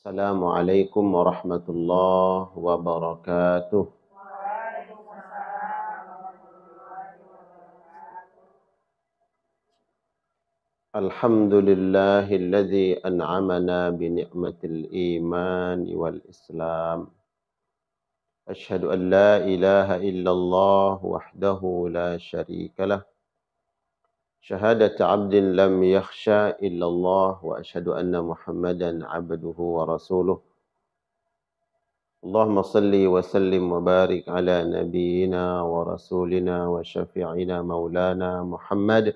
Assalamualaikum warahmatullahi wabarakatuh. Alhamdulillahilladzi an'amana bi ni'matil iman wal islam. Asyhadu an la ilaha illallah wahdahu la syarika lah. Syahadat 'abdin lam yakhsha illallah wa asyhadu anna Muhammadan 'abduhu wa rasuluh. Allahumma salli wa sallim wa barik ala nabiyyina wa rasulina wa syafi'ina maulana Muhammad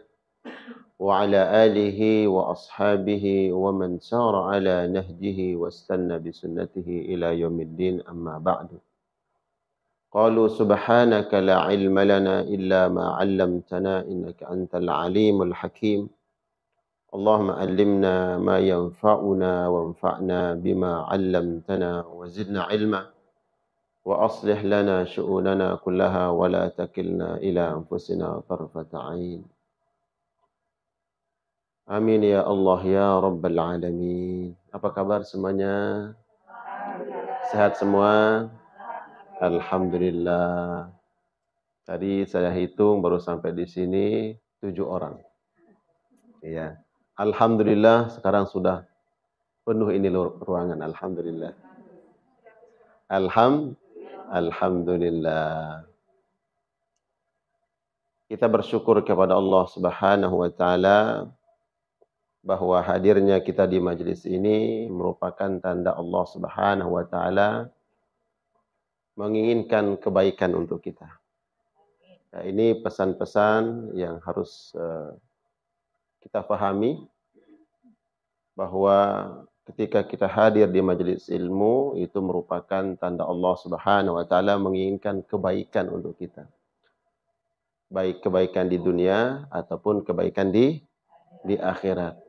wa ala alihi wa ashabihi wa man sara ala nahjihi wa istanna bi sunnatihi ila yaumiddin amma ba'du. Qalu subhanaka la ilma lana illa ma 'allamtana innaka antal alimul hakim. Allahumma allimna ma yanfa'una wanfa'na bima 'allamtana wa zidna ilma wa aslih lana syu'unana kullaha wa la takilna ila anfusina tarfata 'ain. Amin ya Allah ya Rabbal Alamin. Apa kabar semuanya? Sehat semua? Alhamdulillah. Tadi saya hitung baru sampai di sini 7 orang. Iya. Alhamdulillah sekarang sudah penuh ini ruangan. Alhamdulillah. Alhamdulillah. Kita bersyukur kepada Allah Subhanahu wa taala bahwa hadirnya kita di majelis ini merupakan tanda Allah Subhanahu wa taala menginginkan kebaikan untuk kita. Nah, ini pesan-pesan yang harus kita pahami bahwa ketika kita hadir di majelis ilmu itu merupakan tanda Allah Subhanahu wa taala menginginkan kebaikan untuk kita. Baik kebaikan di dunia ataupun kebaikan di akhirat.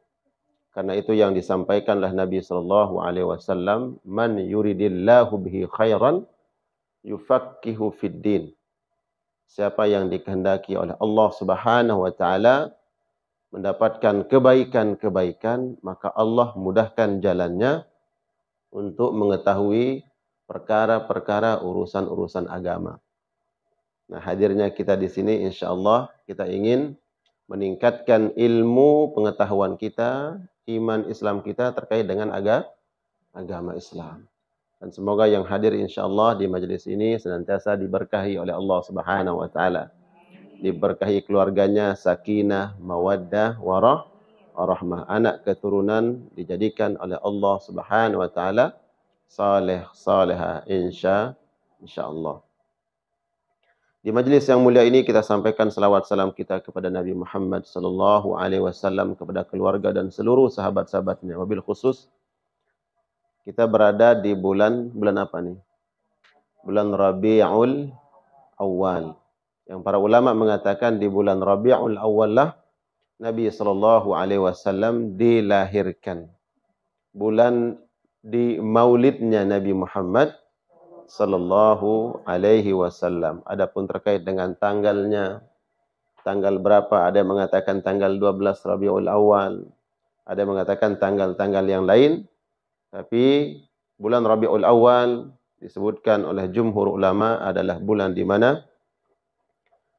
Karena itu yang disampaikanlah Nabi sallallahu alaihi wasallam, "Man yuridillahu bihi khairan yufaqqihu fid din." Siapa yang dikehendaki oleh Allah Subhanahu wa taala mendapatkan kebaikan-kebaikan, maka Allah mudahkan jalannya untuk mengetahui perkara-perkara urusan-urusan agama. Nah, hadirnya kita di sini insyaallah kita ingin meningkatkan ilmu pengetahuan kita, iman Islam kita terkait dengan agama Islam. Dan semoga yang hadir insyaallah di majelis ini senantiasa diberkahi oleh Allah Subhanahu wa taala. Diberkahi keluarganya sakinah, mawaddah, warahmah. Anak keturunan dijadikan oleh Allah Subhanahu wa taala saleh, salehah insyaallah. Di majelis yang mulia ini kita sampaikan selawat salam kita kepada Nabi Muhammad sallallahu alaihi wasallam, kepada keluarga dan seluruh sahabat-sahabatnya. Wabil khusus kita berada di bulan apa nih? Bulan Rabiul Awal. Yang para ulama mengatakan di bulan Rabiul Awal lah Nabi sallallahu alaihi wasallam dilahirkan. Bulan di maulidnya Nabi Muhammad sallallahu alaihi wasallam. Adapun terkait dengan tanggalnya, tanggal berapa, ada yang mengatakan tanggal 12 Rabiul Awal, ada yang mengatakan tanggal-tanggal yang lain, tapi bulan Rabiul Awal disebutkan oleh jumhur ulama adalah bulan di mana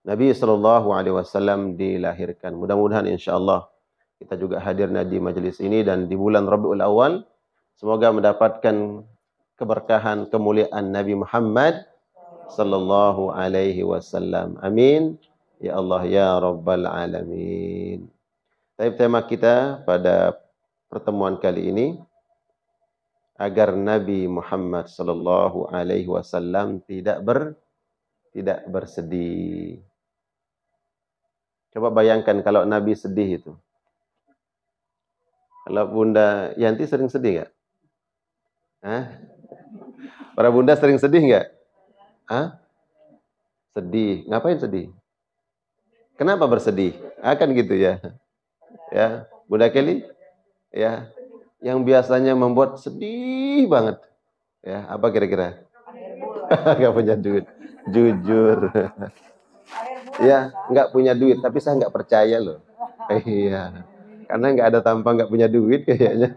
Nabi sallallahu alaihi wasallam dilahirkan. Mudah-mudahan insyaallah kita juga hadirnya di majelis ini dan di bulan Rabiul Awal semoga mendapatkan keberkahan, kemuliaan Nabi Muhammad sallallahu alaihi wasallam. Amin. Ya Allah ya Rabbal Alamin. Tema kita pada pertemuan kali ini, agar Nabi Muhammad sallallahu alaihi wasallam tidak bersedih. Coba bayangkan kalau Nabi sedih itu. Kalau Bunda Yanti sering sedih enggak? Hah? Para bunda sering sedih enggak? Hah? Sedih. Ngapain sedih? Kenapa bersedih? Kan gitu ya. Ya, Bunda Kelly? Ya, yang biasanya membuat sedih banget. Ya, apa kira-kira? Enggak punya duit. Jujur. Ya, enggak punya duit, tapi saya enggak percaya loh. Iya. Karena enggak ada tampang enggak punya duit kayaknya.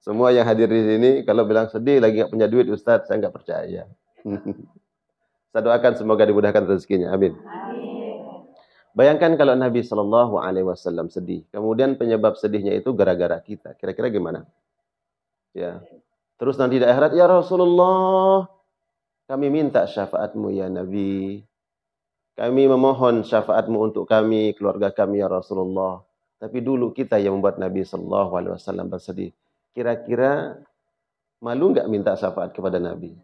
Semua yang hadir di sini kalau bilang sedih lagi nggak punya duit Ustaz, saya nggak percaya. Saya doakan semoga dimudahkan rezekinya. Amin. Bayangkan kalau Nabi Shallallahu Alaihi Wasallam sedih, kemudian penyebab sedihnya itu gara-gara kita. Kira-kira gimana? Ya. Terus nanti di akhirat, ya Rasulullah, kami minta syafaatmu ya Nabi. Kami memohon syafaatmu untuk kami, keluarga kami ya Rasulullah. Tapi dulu kita yang membuat Nabi Shallallahu Alaihi Wasallam bersedih. Kira-kira malu nggak minta syafaat kepada Nabi?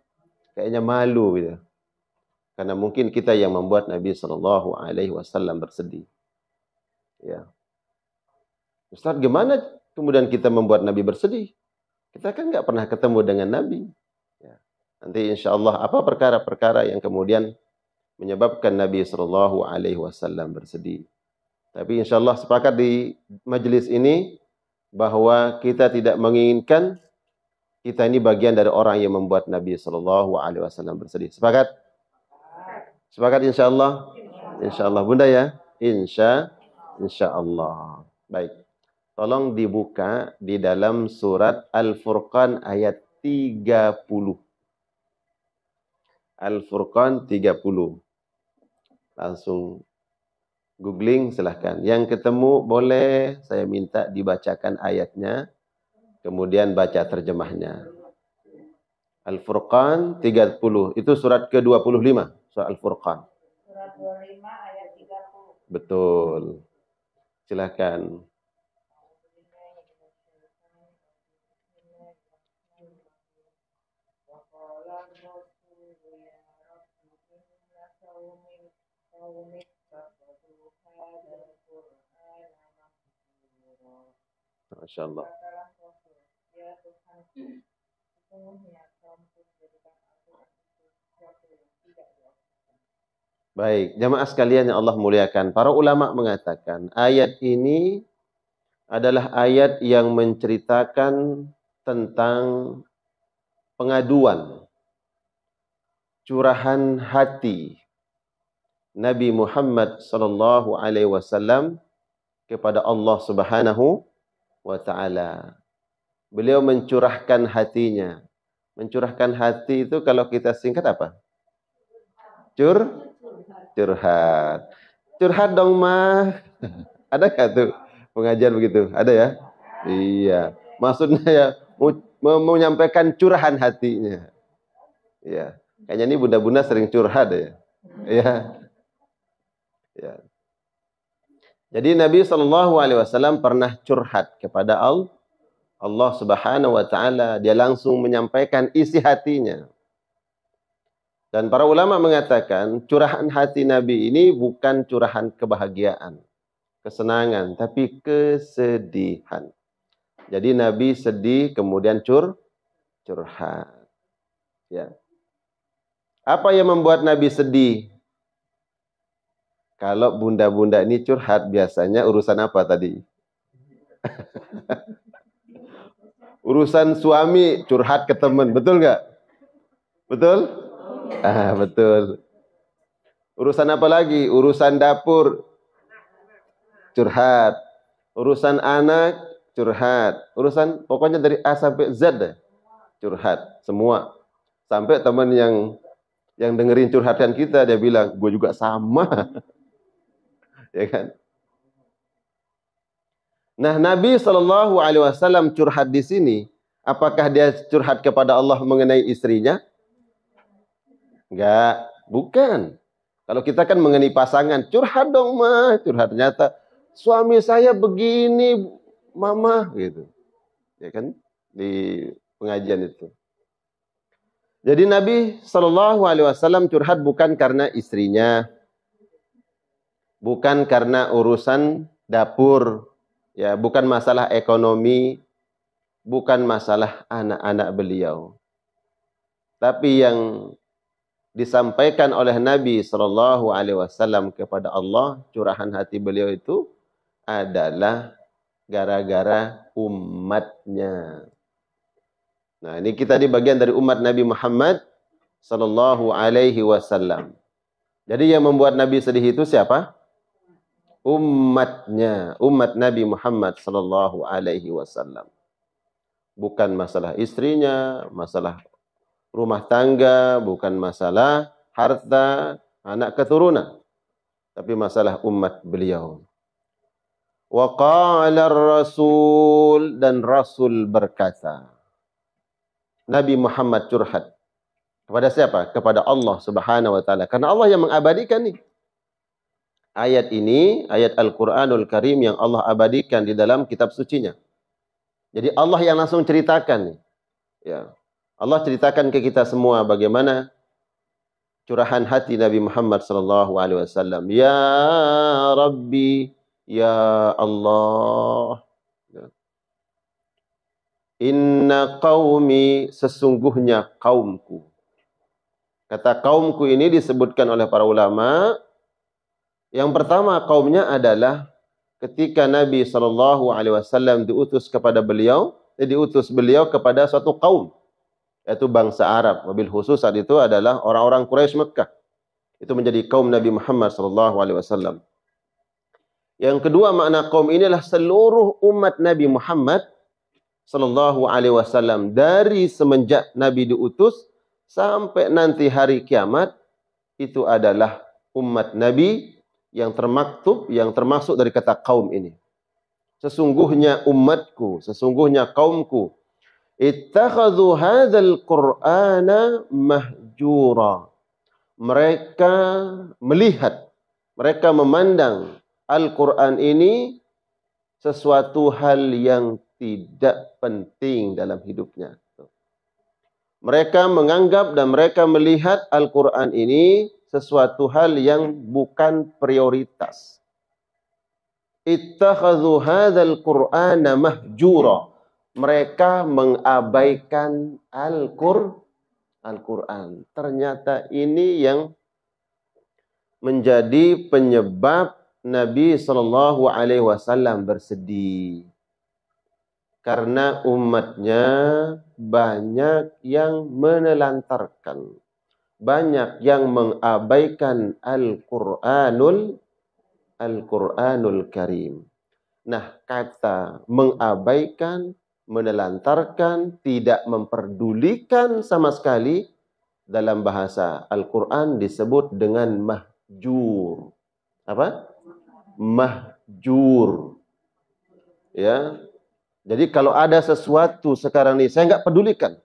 Kayaknya malu gitu. Karena mungkin kita yang membuat Nabi Shallallahu Alaihi Wasallam bersedih. Ya. Ustaz, gimana kemudian kita membuat Nabi bersedih? Kita kan nggak pernah ketemu dengan Nabi. Ya. Nanti insya Allah apa perkara-perkara yang kemudian menyebabkan Nabi Shallallahu Alaihi Wasallam bersedih. Tapi insya Allah sepakat di majelis ini bahwa kita tidak menginginkan kita ini bagian dari orang yang membuat Nabi Shallallahu Alaihi Wasallam bersedih. Sepakat? Sepakat insya Allah? Insya Allah. Bunda ya? Insya Allah. Baik. Tolong dibuka di dalam surat Al-Furqan ayat 30. Al-Furqan 30. Langsung googling silahkan. Yang ketemu boleh saya minta dibacakan ayatnya. Kemudian baca terjemahnya. Al-Furqan 30. Itu surat ke-25. Surat Al-Furqan. Surat 25 ayat 30. Betul. Silakan. Masya Allah. Baik, jamaah sekalian yang Allah muliakan. Para ulama mengatakan ayat ini adalah ayat yang menceritakan tentang pengaduan, curahan hati Nabi Muhammad sallallahu alaihi wasallam kepada Allah Subhanahu wa taala. Beliau mencurahkan hatinya. Mencurahkan hati itu kalau kita singkat apa? Curhat. Curhat dong, mah. Ada nggak tuh pengajian begitu? Ada ya? Iya. Maksudnya ya menyampaikan curahan hatinya. Iya. Kayaknya ini bunda-bunda sering curhat ya. Iya. Ya. Jadi Nabi Shallallahu Alaihi Wasallam pernah curhat kepada Allah Subhanahu Wa Taala. Dia langsung menyampaikan isi hatinya. Dan para ulama mengatakan curahan hati Nabi ini bukan curahan kebahagiaan, kesenangan, tapi kesedihan. Jadi Nabi sedih kemudian curhat. Ya. Apa yang membuat Nabi sedih? Kalau bunda-bunda ini curhat biasanya urusan apa tadi? Urusan suami curhat ke teman, betul nggak? Betul? Betul. Urusan apa lagi? Urusan dapur curhat. Urusan anak curhat. Urusan pokoknya dari A sampai Z deh. Curhat semua. Sampai teman yang dengerin curhatan kita dia bilang, "Gue juga sama." Ya kan? Nah, Nabi Shallallahu Alaihi Wasallam curhat di sini. Apakah dia curhat kepada Allah mengenai istrinya? Enggak, bukan. Kalau kita kan mengenai pasangan, curhat dong, mah. Curhat ternyata suami saya begini, mama, gitu. Ya kan? Di pengajian itu. Jadi Nabi Shallallahu Alaihi Wasallam curhat bukan karena istrinya, bukan karena urusan dapur, ya, bukan masalah ekonomi, bukan masalah anak-anak beliau. Tapi yang disampaikan oleh Nabi Shallallahu Alaihi Wasallam kepada Allah, curahan hati beliau itu adalah gara-gara umatnya. Nah, ini kita di bagian dari umat Nabi Muhammad Sallallahu Alaihi Wasallam. Jadi yang membuat Nabi sedih itu siapa? Umatnya, umat Nabi Muhammad Sallallahu Alaihi Wasallam. Bukan masalah istrinya, masalah rumah tangga, bukan masalah harta, anak keturunan, tapi masalah umat beliau. Wa qala ar-rasul, dan Rasul berkata. Nabi Muhammad curhat. Kepada siapa? Kepada Allah Subhanahu wa taala. Karena Allah yang mengabadikan nih. Ayat ini, ayat Al-Qur'anul Karim yang Allah abadikan di dalam kitab sucinya. Jadi Allah yang langsung ceritakan nih. Ya. Allah ceritakan ke kita semua bagaimana curahan hati Nabi Muhammad sallallahu alaihi wasallam. Ya Rabbi, ya Allah. Inna qaumi, sesungguhnya kaumku. Kata kaumku ini disebutkan oleh para ulama. Yang pertama kaumnya adalah ketika Nabi SAW diutus kepada beliau, diutus beliau kepada suatu kaum, yaitu bangsa Arab. Wabil khusus saat itu adalah orang-orang Quraisy Mekah. Itu menjadi kaum Nabi Muhammad SAW. Yang kedua makna kaum ini adalah seluruh umat Nabi Muhammad SAW dari semenjak Nabi diutus sampai nanti hari kiamat, itu adalah umat Nabi yang termaktub, yang termasuk dari kata kaum ini. Sesungguhnya umatku, sesungguhnya kaumku, ittakhadhu hadzal Qur'ana mahjura. Mereka melihat, mereka memandang Al-Quran ini sesuatu hal yang tidak penting dalam hidupnya. Mereka menganggap dan mereka melihat Al-Quran ini sesuatu hal yang bukan prioritas. Ittakhadhu hadzal Qur'ana mahjura. Mereka mengabaikan Al-Quran. Ternyata ini yang menjadi penyebab Nabi SAW bersedih. Karena umatnya banyak yang menelantarkan, banyak yang mengabaikan Al-Quranul Karim. Nah, kata mengabaikan, menelantarkan, tidak memperdulikan sama sekali, dalam bahasa Al-Quran disebut dengan mahjur. Apa? Mahjur. Ya. Jadi kalau ada sesuatu sekarang ini saya nggak pedulikan,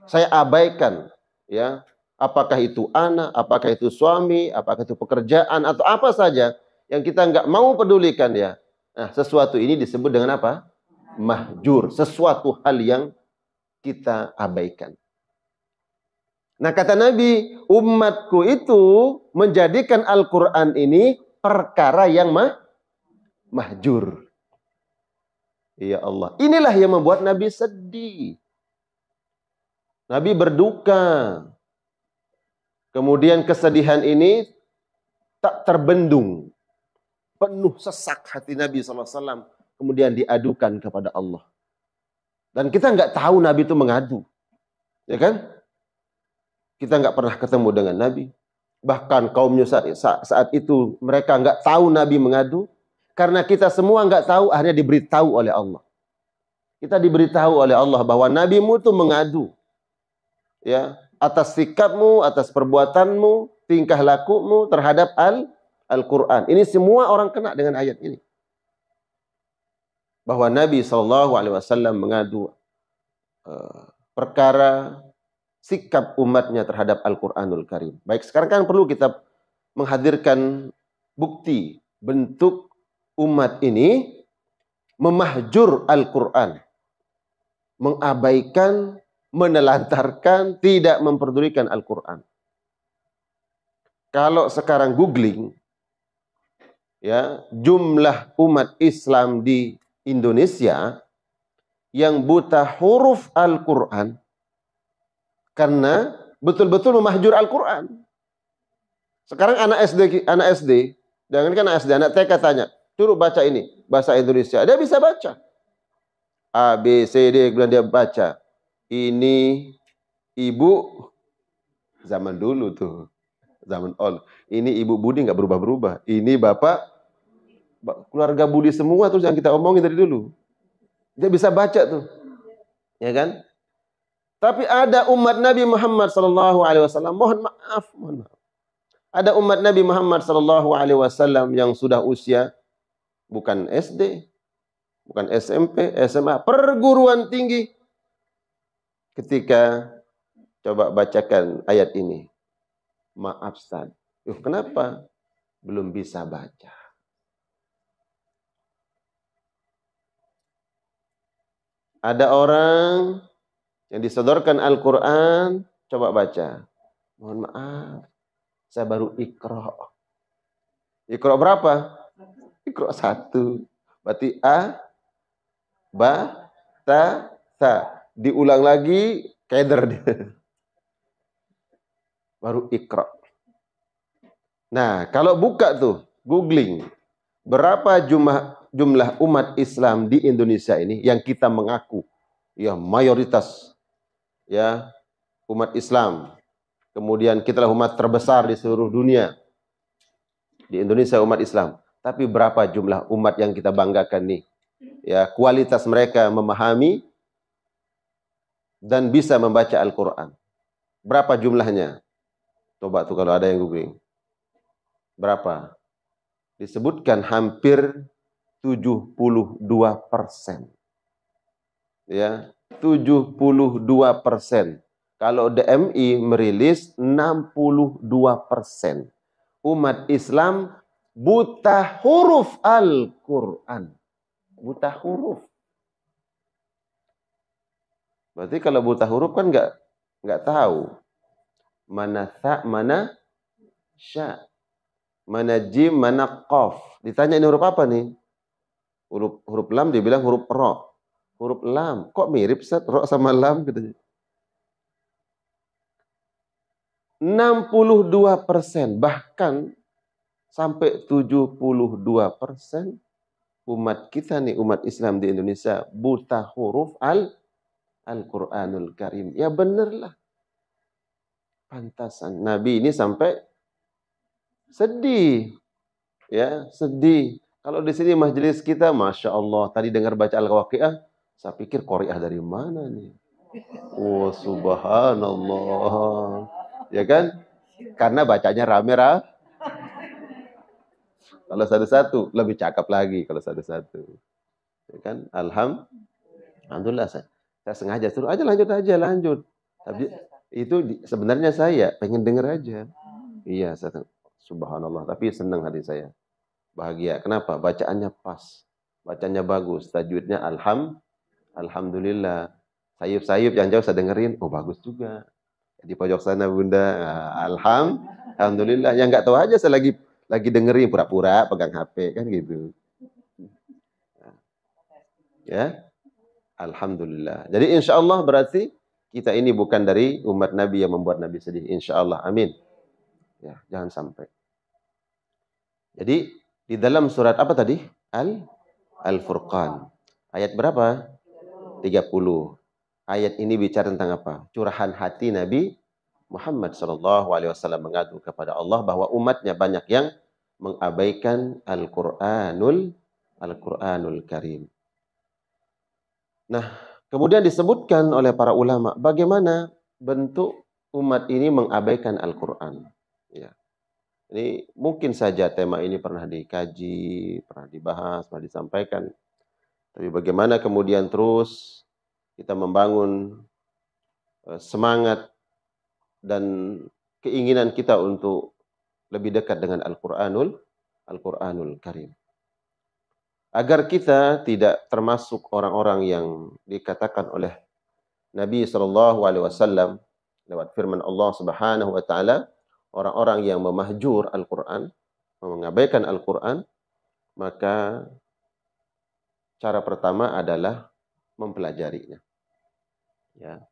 saya abaikan, ya, apakah itu anak, apakah itu suami, apakah itu pekerjaan atau apa saja yang kita nggak mau pedulikan, ya. Nah, sesuatu ini disebut dengan apa? Mahjur, sesuatu hal yang kita abaikan. Nah, kata Nabi, umatku itu menjadikan Al-Quran ini perkara yang mahjur. Ya Allah. Inilah yang membuat Nabi sedih. Nabi berduka. Kemudian kesedihan ini tak terbendung. Penuh sesak hati Nabi SAW. Kemudian diadukan kepada Allah. Dan kita nggak tahu Nabi itu mengadu. Ya kan? Kita nggak pernah ketemu dengan Nabi. Bahkan kaumnya saat itu mereka nggak tahu Nabi mengadu. Karena kita semua nggak tahu, akhirnya diberitahu oleh Allah. Kita diberitahu oleh Allah bahwa nabimu itu mengadu, ya, atas sikapmu, atas perbuatanmu, tingkah lakumu terhadap Al-Quran. Ini semua orang kena dengan ayat ini. Bahwa Nabi SAW mengadu perkara sikap umatnya terhadap Al-Quranul Karim. Baik, sekarang kan perlu kita menghadirkan bukti, bentuk umat ini memahjur Al-Quran, mengabaikan, menelantarkan, tidak memperdulikan Al-Quran. Kalau sekarang googling, ya, jumlah umat Islam di Indonesia yang buta huruf Al-Quran karena betul-betul memahjur Al-Quran. Sekarang anak SD, jangankan anak SD, anak TK tanya, suruh baca ini, bahasa Indonesia. Dia bisa baca. A, B, C, D, kemudian dia baca. Ini ibu, zaman dulu tuh. Zaman old. Ini ibu Budi nggak berubah-berubah. Ini bapak, keluarga Budi semua terus yang kita omongin dari dulu. Dia bisa baca tuh. Ya kan? Tapi ada umat Nabi Muhammad sallallahu alaihi wasallam, mohon maaf. Ada umat Nabi Muhammad sallallahu alaihi wasallam yang sudah usia bukan SD, bukan SMP, SMA, perguruan tinggi. Ketika coba bacakan ayat ini. Maaf Ustaz. Kenapa? Belum bisa baca. Ada orang yang disodorkan Al-Quran, coba baca. Mohon maaf, saya baru Iqra. Iqra berapa? Iqra 1. Berarti A, Ba, Ta, Sa. Diulang lagi, keder dia. Baru Iqra. Nah, kalau buka tuh, googling. Berapa jumlah umat Islam di Indonesia ini yang kita mengaku ya mayoritas ya umat Islam. Kemudian kita adalah umat terbesar di seluruh dunia. Di Indonesia umat Islam. Tapi berapa jumlah umat yang kita banggakan nih? Ya, kualitas mereka memahami dan bisa membaca Al-Quran. Berapa jumlahnya? Coba tuh kalau ada yang googling. Berapa? Disebutkan hampir 72%. Ya, 72%. Kalau DMI merilis 62%. Umat Islam buta huruf Al-Quran. Buta huruf. Berarti kalau buta huruf kan nggak tahu mana tha, mana sya, mana jim, mana qaf. Ditanya ini huruf apa nih? Huruf lam, dia bilang huruf ro. Huruf lam. Kok mirip Ustaz? Ro sama lam gitu. 62%, bahkan sampai 72% umat kita nih, umat Islam di Indonesia buta huruf Al-Quranul Karim. Ya benerlah. Pantasan Nabi ini sampai sedih. Ya, sedih. Kalau di sini majelis kita, Masya Allah, tadi dengar baca Al-Waqi'ah, saya pikir Qori'ah dari mana nih? Oh, subhanallah. Ya kan? Karena bacanya rame-rame. Kalau satu-satu, lebih cakep lagi kalau satu-satu. Ya kan? Alhamdulillah, saya sengaja suruh aja lanjut. Tapi itu sebenarnya saya pengen denger aja. Iya, subhanallah. Tapi senang hati saya. Bahagia. Kenapa? Bacaannya pas. Bacaannya bagus. Tajwidnya alhamdulillah. Sayup-sayup yang jauh saya dengerin. Oh, bagus juga. Di pojok sana Bunda. Alhamdulillah. Yang nggak tahu aja saya lagi dengerin pura-pura pegang HP kan gitu. Ya. Alhamdulillah. Jadi insya Allah berarti kita ini bukan dari umat Nabi yang membuat Nabi sedih. Insya Allah. Amin. Ya, jangan sampai. Jadi di dalam surat apa tadi? Al-Furqan. Ayat berapa? 30. Ayat ini bicara tentang apa? Curahan hati Nabi Muhammad SAW mengadu kepada Allah bahwa umatnya banyak yang mengabaikan Al-Quranul Karim. Nah, kemudian disebutkan oleh para ulama bagaimana bentuk umat ini mengabaikan Al-Quran. Ya. Ini mungkin saja tema ini pernah dikaji, pernah dibahas, pernah disampaikan. Tapi bagaimana kemudian terus kita membangun semangat dan keinginan kita untuk lebih dekat dengan Al-Quranul Karim. Agar kita tidak termasuk orang-orang yang dikatakan oleh Nabi SAW lewat firman Allah Subhanahu wa taala, orang-orang yang memahjur Al-Quran, mengabaikan Al-Quran, maka cara pertama adalah mempelajarinya. Ya.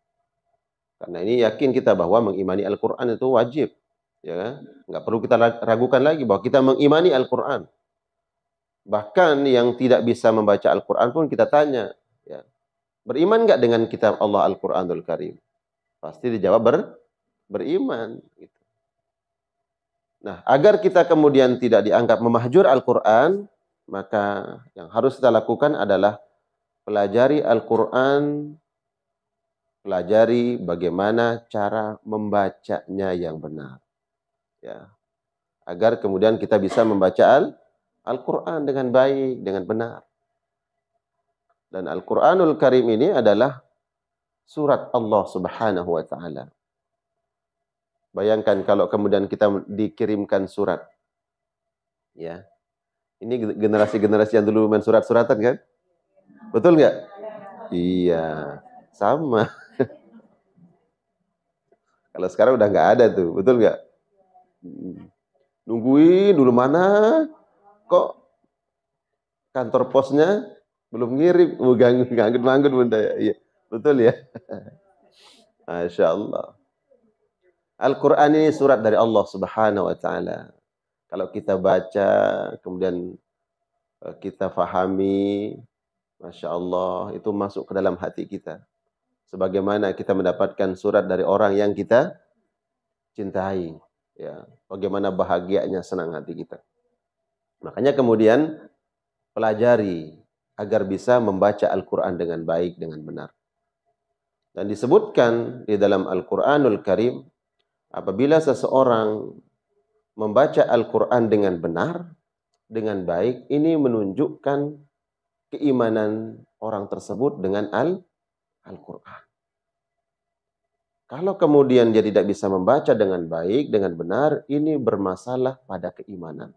Karena ini yakin kita bahwa mengimani Al-Quran itu wajib. Ya. Nggak perlu kita ragukan lagi bahwa kita mengimani Al-Quran. Bahkan yang tidak bisa membaca Al-Quran pun kita tanya, ya, beriman nggak dengan kitab Allah Al-Quranul Karim? Pasti dijawab beriman. Gitu. Nah, agar kita kemudian tidak dianggap memahjur Al-Quran, maka yang harus kita lakukan adalah pelajari Al-Quran pelajari bagaimana cara membacanya yang benar. Ya. Agar kemudian kita bisa membaca Al-Quran dengan baik, dengan benar. Dan Al-Quranul Karim ini adalah surat Allah Subhanahu wa Ta'ala. Bayangkan kalau kemudian kita dikirimkan surat. Ya. Ini generasi-generasi yang dulu main surat-suratan kan? Betul nggak? Iya, sama. Kalau sekarang udah nggak ada tuh, betul nggak? Nungguin dulu mana? Kok kantor posnya belum ngirim? Nganggut-nganggut bunda ya. Iya, betul ya. Masya Allah. Al-Quran ini surat dari Allah Subhanahu wa Ta'ala. Kalau kita baca, kemudian kita fahami, Masya Allah, itu masuk ke dalam hati kita. Sebagaimana kita mendapatkan surat dari orang yang kita cintai. Ya, bagaimana bahagianya, senang hati kita. Makanya kemudian pelajari agar bisa membaca Al-Quran dengan baik, dengan benar. Dan disebutkan di dalam Al-Quranul Karim, apabila seseorang membaca Al-Quran dengan benar, dengan baik, ini menunjukkan keimanan orang tersebut dengan Al-Quran. Kalau kemudian dia tidak bisa membaca dengan baik, dengan benar, ini bermasalah pada keimanan.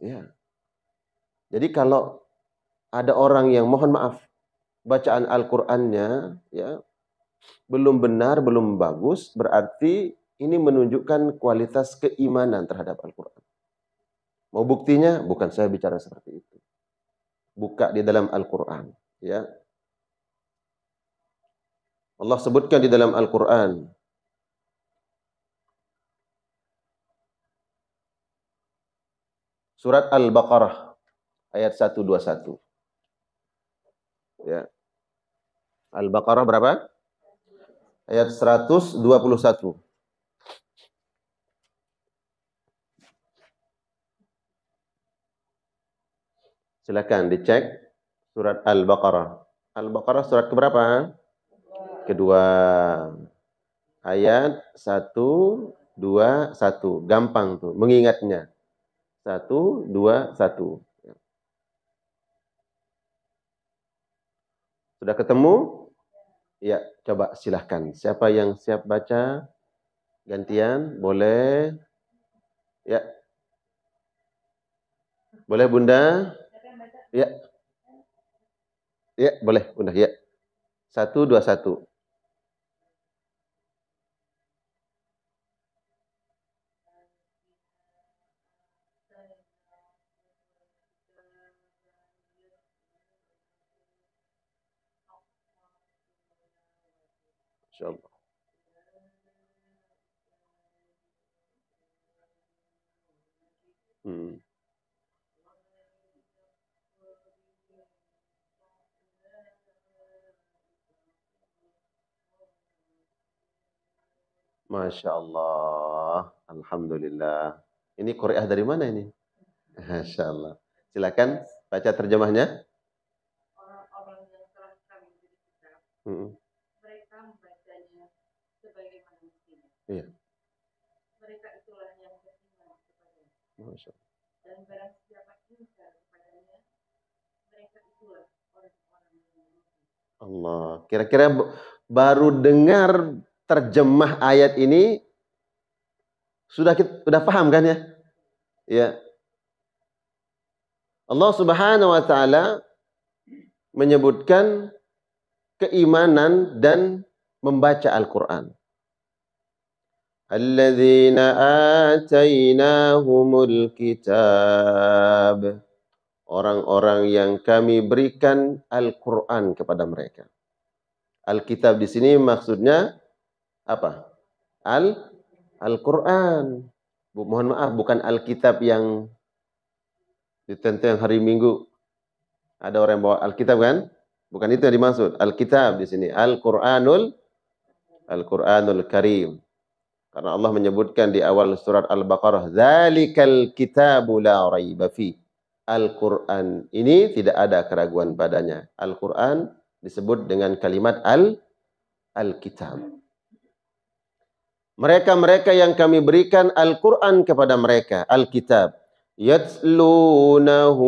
Ya. Jadi kalau ada orang yang mohon maaf, bacaan Al-Qur'annya ya belum benar, belum bagus, berarti ini menunjukkan kualitas keimanan terhadap Al-Qur'an. Mau buktinya? Bukan saya bicara seperti itu. Buka di dalam Al-Qur'an, ya. Allah sebutkan di dalam Al-Qur'an, surat Al-Baqarah ayat 121. Ya. Al-Baqarah berapa? Ayat 121. Silakan dicek surat Al-Baqarah. Al-Baqarah surat keberapa? Kedua. Ayat 121. Gampang tuh mengingatnya. 121. Sudah ketemu? Ya, coba silahkan. Siapa yang siap baca? Gantian, boleh. Ya. Boleh Bunda? Ya. Ya, boleh Bunda. Ya. 121. Insyaallah. Masya Allah. Alhamdulillah. Ini Qur'ah dari mana ini? Masya Allah. Silakan baca terjemahnya. Orang-orang yang telah kami beri kitab, mereka membacanya sebagaimana mestinya. Iya. Mereka itulah yang beriman kepadanya. Masya Allah. Dan barang siapa ingkar kepadanya, mereka itulah orang-orang yang merugi. Allah. Kira-kira baru dengar terjemah ayat ini sudah paham kan ya? Ya. Allah Subhanahu wa Ta'ala menyebutkan keimanan dan membaca Al-Qur'an. Alladzina atainahumul kitab. Orang-orang yang kami berikan Al-Qur'an kepada mereka. Al-kitab di sini maksudnya apa? Al-Qur'an. Mohon maaf, bukan Alkitab yang ditenteng hari Minggu. Ada orang yang bawa Alkitab kan? Bukan itu yang dimaksud. Alkitab di sini. Al-Qur'anul Karim. Karena Allah menyebutkan di awal surat Al-Baqarah, "Dzalikal kitabu la raiba fi." Al-Qur'an ini tidak ada keraguan padanya. Al-Qur'an disebut dengan kalimat Alkitab. Mereka-mereka yang kami berikan Al-Quran kepada mereka, Alkitab. Yatlunahu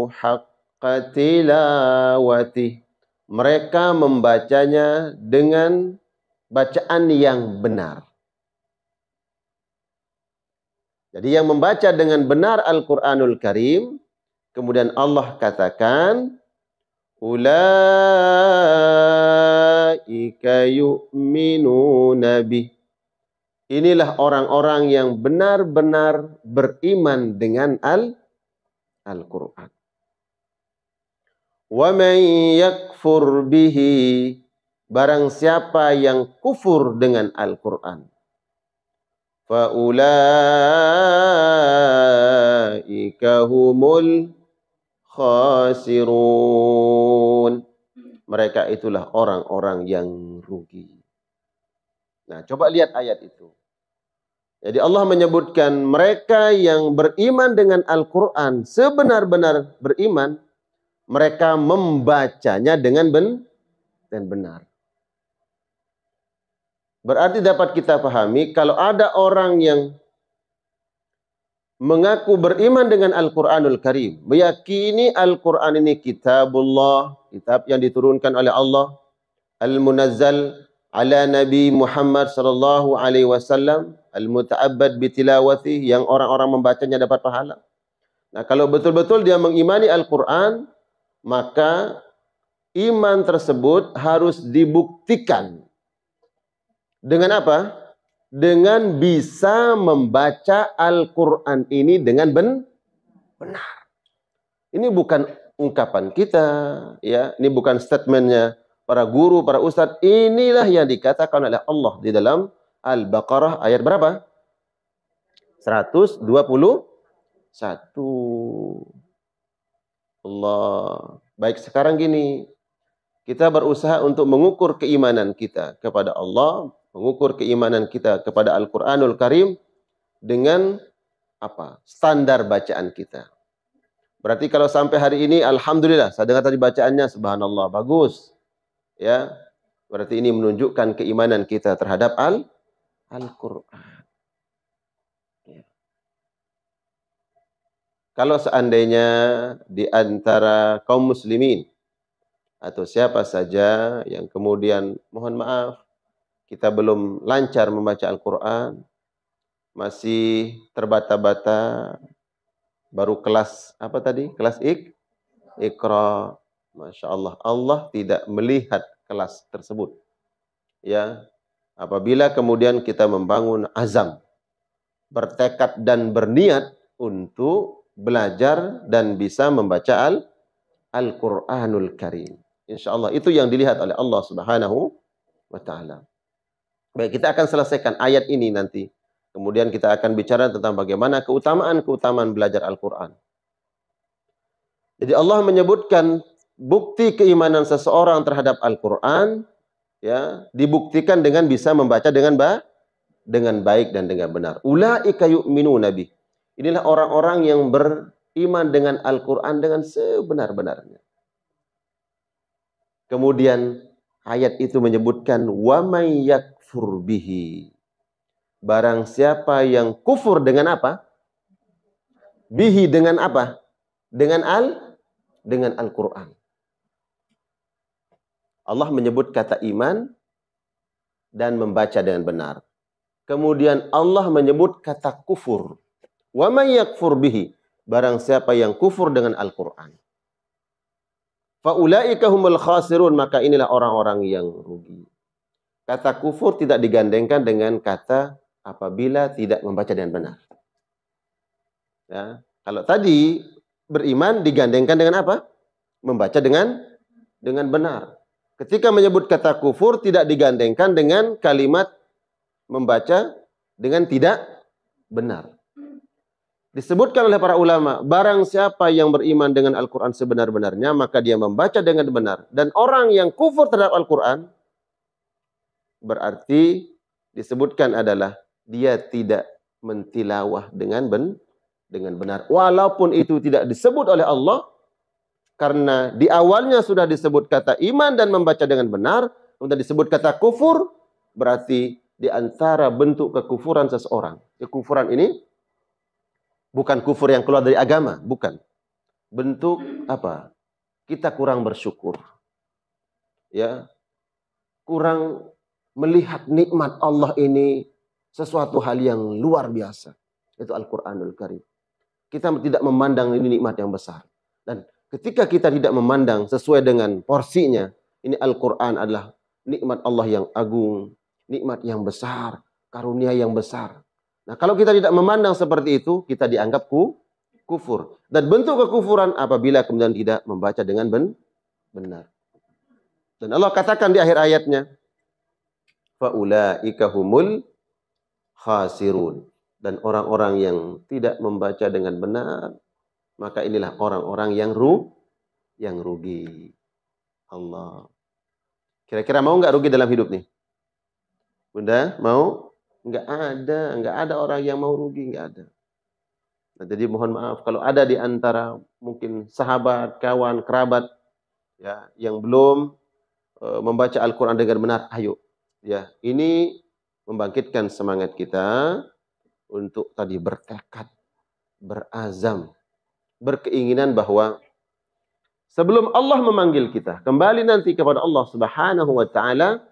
haqqa tilawatih. Mereka membacanya dengan bacaan yang benar. Jadi yang membaca dengan benar Al-Quranul Karim, kemudian Allah katakan, ulaika yu'minuna bih. Inilah orang-orang yang benar-benar beriman dengan Al-Quran. Wa man yakfur bihi, barang siapa yang kufur dengan Al-Quran, fa ulaika humul khasirun. Mereka itulah orang-orang yang rugi. Nah, coba lihat ayat itu. Jadi Allah menyebutkan mereka yang beriman dengan Al-Quran, sebenar-benar beriman, mereka membacanya dengan benar. Berarti dapat kita pahami, kalau ada orang yang mengaku beriman dengan Al-Quranul Karim, meyakini Al-Quran ini kitabullah, kitab yang diturunkan oleh Allah, al-munazzal ala Nabi Muhammad sallallahu alaihi wasallam, al-muta'abbad bitilawati, yang orang-orang membacanya dapat pahala. Nah, kalau betul-betul dia mengimani Al-Quran, maka iman tersebut harus dibuktikan. Dengan apa? Dengan bisa membaca Al-Quran ini dengan benar. Ini bukan ungkapan kita, ya. Ini bukan statementnya para guru, para ustadz. Inilah yang dikatakan oleh Allah di dalam Al-Baqarah ayat berapa? 121. Allah. Baik, sekarang gini. Kita berusaha untuk mengukur keimanan kita kepada Allah, mengukur keimanan kita kepada Al-Quranul Karim dengan apa? Standar bacaan kita. Berarti kalau sampai hari ini, alhamdulillah, saya dengar tadi bacaannya, subhanallah, bagus. Ya, berarti ini menunjukkan keimanan kita terhadap Al-Quran. Ya. Kalau seandainya di antara kaum muslimin atau siapa saja yang kemudian, mohon maaf, kita belum lancar membaca Al-Quran, masih terbata-bata, baru kelas apa tadi? Kelas Iqra. Masya Allah, Allah tidak melihat kelas tersebut. Ya, apabila kemudian kita membangun azam, bertekad dan berniat untuk belajar dan bisa membaca Al-Quranul Karim. Insya Allah itu yang dilihat oleh Allah Subhanahu wa Ta'ala. Baik, kita akan selesaikan ayat ini nanti. Kemudian kita akan bicara tentang bagaimana keutamaan belajar Al-Quran. Jadi Allah menyebutkan bukti keimanan seseorang terhadap Al-Quran, ya, dibuktikan dengan bisa membaca dengan baik dan dengan benar. Ulaika yu'minuna bih. Inilah orang-orang yang beriman dengan Al-Quran dengan sebenar-benarnya. Kemudian ayat itu menyebutkan wa may yakfur bihi. Barang siapa yang kufur dengan apa? Bihi dengan apa? Dengan Al-Quran. Allah menyebut kata iman dan membaca dengan benar. Kemudian Allah menyebut kata kufur. Wa may yakfur bihi. Barang siapa yang kufur dengan Al-Quran. Fa ulaika humul khasirun, maka inilah orang-orang yang rugi. Kata kufur tidak digandengkan dengan kata apabila tidak membaca dengan benar. Ya, kalau tadi beriman digandengkan dengan apa? Membaca dengan benar. Ketika menyebut kata kufur tidak digandengkan dengan kalimat membaca dengan tidak benar. Disebutkan oleh para ulama, barang siapa yang beriman dengan Al-Quran sebenar-benarnya, maka dia membaca dengan benar. Dan orang yang kufur terhadap Al-Quran, berarti disebutkan adalah dia tidak mentilawah dengan benar. Walaupun itu tidak disebut oleh Allah, karena di awalnya sudah disebut kata iman dan membaca dengan benar, kemudian disebut kata kufur, berarti di antara bentuk kekufuran seseorang. Kekufuran ini bukan kufur yang keluar dari agama, bukan. Bentuk apa? Kita kurang bersyukur. Ya. Kurang melihat nikmat Allah ini sesuatu hal yang luar biasa. Itu Al-Qur'anul Karim. Kita tidak memandang ini nikmat yang besar. Dan ketika kita tidak memandang sesuai dengan porsinya, ini Al-Quran adalah nikmat Allah yang agung, nikmat yang besar, karunia yang besar. Nah, kalau kita tidak memandang seperti itu, kita dianggap kufur. Dan bentuk kekufuran apabila kemudian tidak membaca dengan benar. Dan Allah katakan di akhir ayatnya, faulaika humul khasirun. Dan orang-orang yang tidak membaca dengan benar, maka inilah orang-orang yang rugi. Allah. Kira-kira mau nggak rugi dalam hidup nih? Bunda, mau? Nggak ada orang yang mau rugi, nggak ada. Nah, jadi mohon maaf kalau ada di antara mungkin sahabat, kawan, kerabat ya yang belum membaca Al-Qur'an dengan benar, ayo. Ya, ini membangkitkan semangat kita untuk tadi bertekad, berazam, berkeinginan bahwa sebelum Allah memanggil kita kembali nanti kepada Allah Subhanahu wa taala,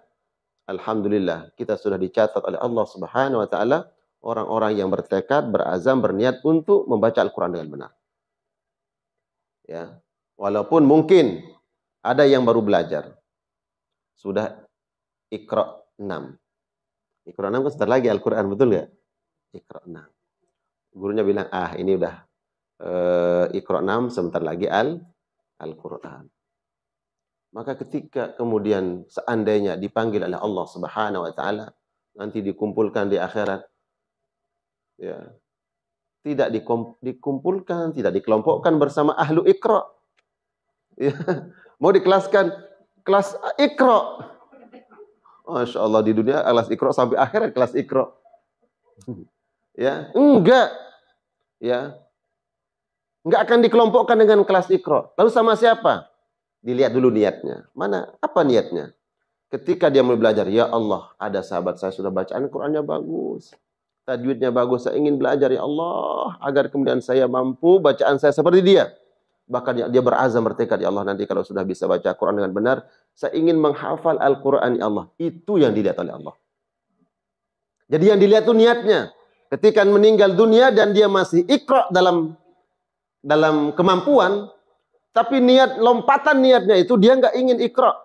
alhamdulillah kita sudah dicatat oleh Allah Subhanahu wa taala orang-orang yang bertekad, berazam, berniat untuk membaca Al-Qur'an dengan benar. Ya. Walaupun mungkin ada yang baru belajar. Sudah Iqra 6. Iqra 6 kan sebentar lagi Al-Qur'an, betul enggak? Iqra 6. Gurunya bilang, ini udah Iqra 6, sebentar lagi Al-Qur'an. Maka ketika kemudian seandainya dipanggil oleh Allah Subhanahu wa taala, nanti dikumpulkan di akhirat, ya, tidak dikumpulkan, tidak dikelompokkan bersama ahlu Iqra. Ya, mau dikelaskan kelas Iqra. Masya Allah, di dunia kelas Iqra sampai akhirat kelas Iqra. Ya, enggak. Ya. Enggak akan dikelompokkan dengan kelas Iqra. Lalu sama siapa? Dilihat dulu niatnya. Mana? Apa niatnya? Ketika dia mulai belajar, ya Allah, ada sahabat saya sudah bacaan Qur'annya bagus. Tajwidnya bagus, saya ingin belajar ya Allah agar kemudian saya mampu bacaan saya seperti dia. Bahkan dia berazam, bertekad, ya Allah nanti kalau sudah bisa baca Quran dengan benar, saya ingin menghafal Al-Quran ya Allah. Itu yang dilihat oleh Allah. Jadi yang dilihat itu niatnya. Ketika meninggal dunia dan dia masih Iqra dalam kemampuan, tapi lompatan niatnya itu dia nggak ingin Iqra.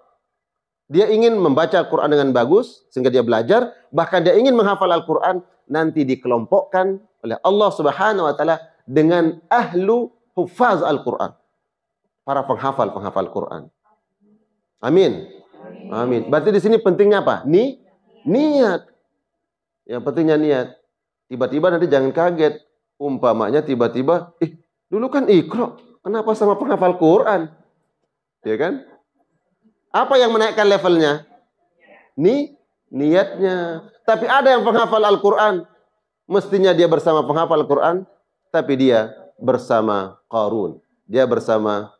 Dia ingin membaca Al-Quran dengan bagus sehingga dia belajar, bahkan dia ingin menghafal Al-Quran, nanti dikelompokkan oleh Allah Subhanahu wa taala dengan ahlu hufaz Al-Quran. Para penghafal Quran. Amin. Amin. Berarti di sini pentingnya apa? Niat. Yang pentingnya niat. Tiba-tiba nanti jangan kaget. Umpamanya tiba-tiba, dulu kan Iqra, kenapa sama penghafal Quran? Ya kan? Apa yang menaikkan levelnya? Niatnya. Tapi ada yang penghafal Al-Quran. Mestinya dia bersama penghafal Al-Quran. Tapi dia bersama Qarun. Dia bersama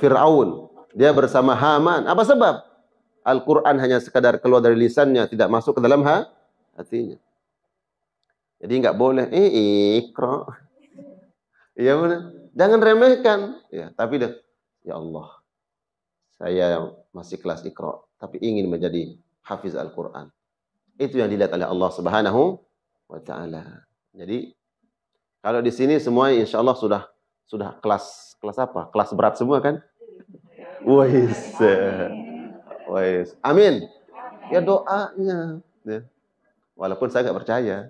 Fir'aun. Dia bersama Haman. Apa sebab? Al-Quran hanya sekadar keluar dari lisannya. Tidak masuk ke dalam hatinya. Jadi nggak boleh. Iqra. Iya benar. Jangan remehkan. Ya, tapi ya Allah. Saya masih kelas Iqra, tapi ingin menjadi hafiz Al-Quran. Itu yang dilihat oleh Allah Subhanahu wa taala. Jadi kalau di sini semua insya Allah sudah kelas apa? Kelas berat semua kan? Wais. Amin. Ya doanya. Ya. Walaupun saya nggak percaya.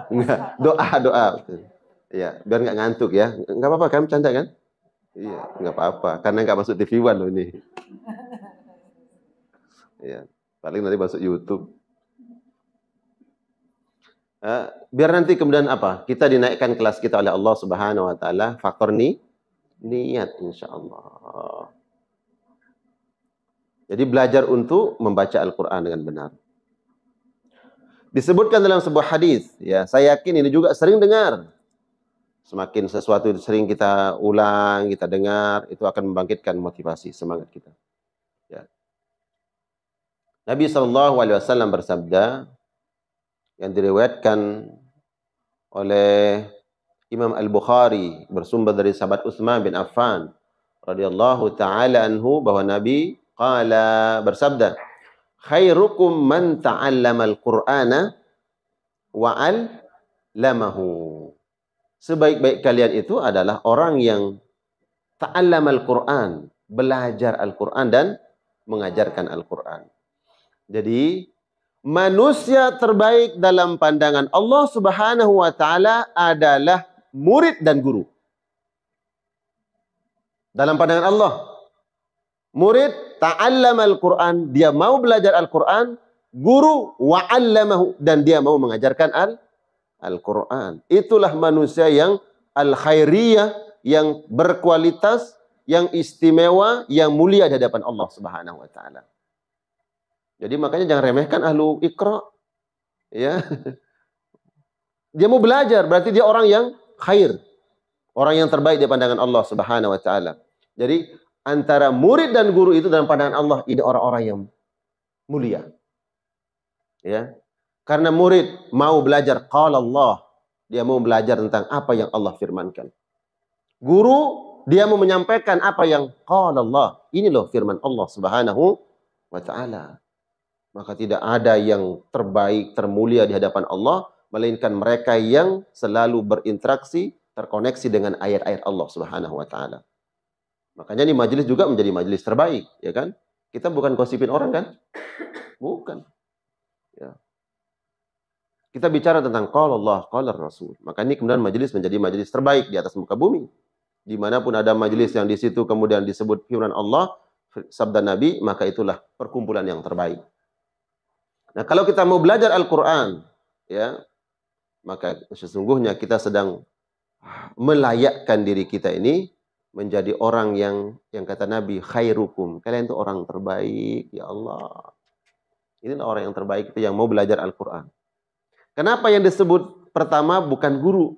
Enggak, doa. Ya, biar nggak ngantuk ya. Nggak apa-apa kan, bercanda kan? Iya, nggak apa-apa. Karena nggak masuk TV One loh ini. Ya, paling nanti masuk YouTube. Biar nanti kemudian apa? Kita dinaikkan kelas kita oleh Allah Subhanahu wa taala. Faktor niat insyaallah. Jadi belajar untuk membaca Al-Qur'an dengan benar. Disebutkan dalam sebuah hadis, ya, saya yakin ini juga sering dengar. Semakin sesuatu sering kita ulang, kita dengar, itu akan membangkitkan motivasi, semangat kita. Nabi SAW bersabda, yang diriwayatkan oleh Imam Al-Bukhari bersumber dari sahabat Utsman bin Affan radhiyallahu taala anhu, bahwa Nabi bersabda, khairukum man ta'allama al-Qur'ana wa 'allamahu. Sebaik-baik kalian itu adalah orang yang ta'allama al-Qur'an, belajar Al-Qur'an dan mengajarkan Al-Qur'an. Jadi manusia terbaik dalam pandangan Allah Subhanahu wa taala adalah murid dan guru. Dalam pandangan Allah, murid ta'allama al-Qur'an, dia mau belajar Al-Qur'an, guru wa'allamahu, dan dia mau mengajarkan Al-Qur'an. Itulah manusia yang al-khairiyah, yang berkualitas, yang istimewa, yang mulia di hadapan Allah Subhanahu wa taala. Jadi makanya jangan remehkan ahlu Iqra. Ya. Dia mau belajar, berarti dia orang yang khair. Orang yang terbaik di pandangan Allah Subhanahu wa taala. Jadi antara murid dan guru itu dalam pandangan Allah, ini orang-orang yang mulia. Ya. Karena murid mau belajar qala Allah, dia mau belajar tentang apa yang Allah firmankan. Guru, dia mau menyampaikan apa yang qala Allah. Ini loh firman Allah Subhanahu wa taala. Maka tidak ada yang terbaik, termulia di hadapan Allah, melainkan mereka yang selalu berinteraksi, terkoneksi dengan ayat-ayat Allah Subhanahu wa taala. Makanya di majelis juga menjadi majelis terbaik, ya kan? Kita bukan gosipin orang kan? Bukan. Ya. Kita bicara tentang qala Allah, qala Rasul. Maka ini kemudian majelis menjadi majelis terbaik di atas muka bumi. Dimanapun ada majelis yang di situ kemudian disebut firman Allah, sabda Nabi, maka itulah perkumpulan yang terbaik. Nah, kalau kita mau belajar Al-Quran, ya, maka sesungguhnya kita sedang melayakkan diri kita ini menjadi orang yang kata Nabi, khairukum. Kalian itu orang terbaik, ya Allah. Inilah orang yang terbaik itu yang mau belajar Al-Quran. Kenapa yang disebut pertama bukan guru?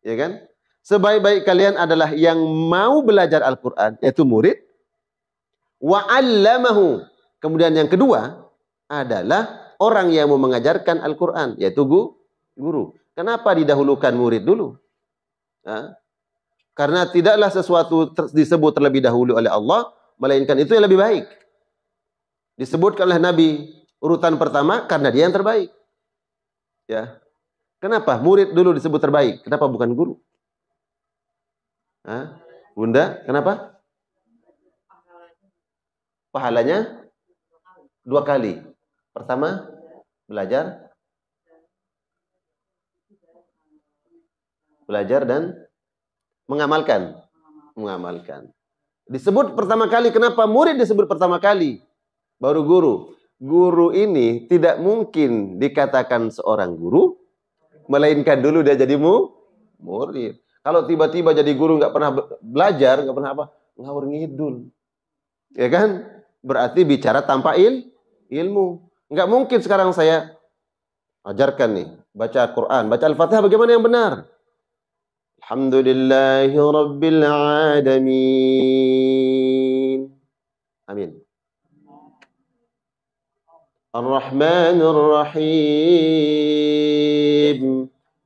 Ya kan? Sebaik-baik kalian adalah yang mau belajar Al-Quran, yaitu murid. Wa 'allamahu. Kemudian yang kedua adalah orang yang mau mengajarkan Al-Quran, yaitu guru. Kenapa didahulukan murid dulu? Karena tidaklah sesuatu disebut terlebih dahulu oleh Allah, melainkan itu yang lebih baik. Disebutkan oleh Nabi urutan pertama karena dia yang terbaik. Ya. Kenapa murid dulu disebut terbaik? Kenapa bukan guru? Bunda, kenapa? Pahalanya 2 kali. Pertama, belajar dan mengamalkan. Disebut pertama kali, kenapa murid disebut pertama kali? Baru guru. Guru ini tidak mungkin dikatakan seorang guru, melainkan dulu dia jadi murid. Kalau tiba-tiba jadi guru nggak pernah belajar, nggak pernah apa, ngawur ngidul. Ya kan? Berarti bicara tanpa ilmu. Nggak mungkin sekarang saya ajarkan nih, baca Quran, baca Al-Fatihah bagaimana yang benar? Alhamdulillahi Rabbil Alamin. Amin. Ar-Rahmanir Rahim.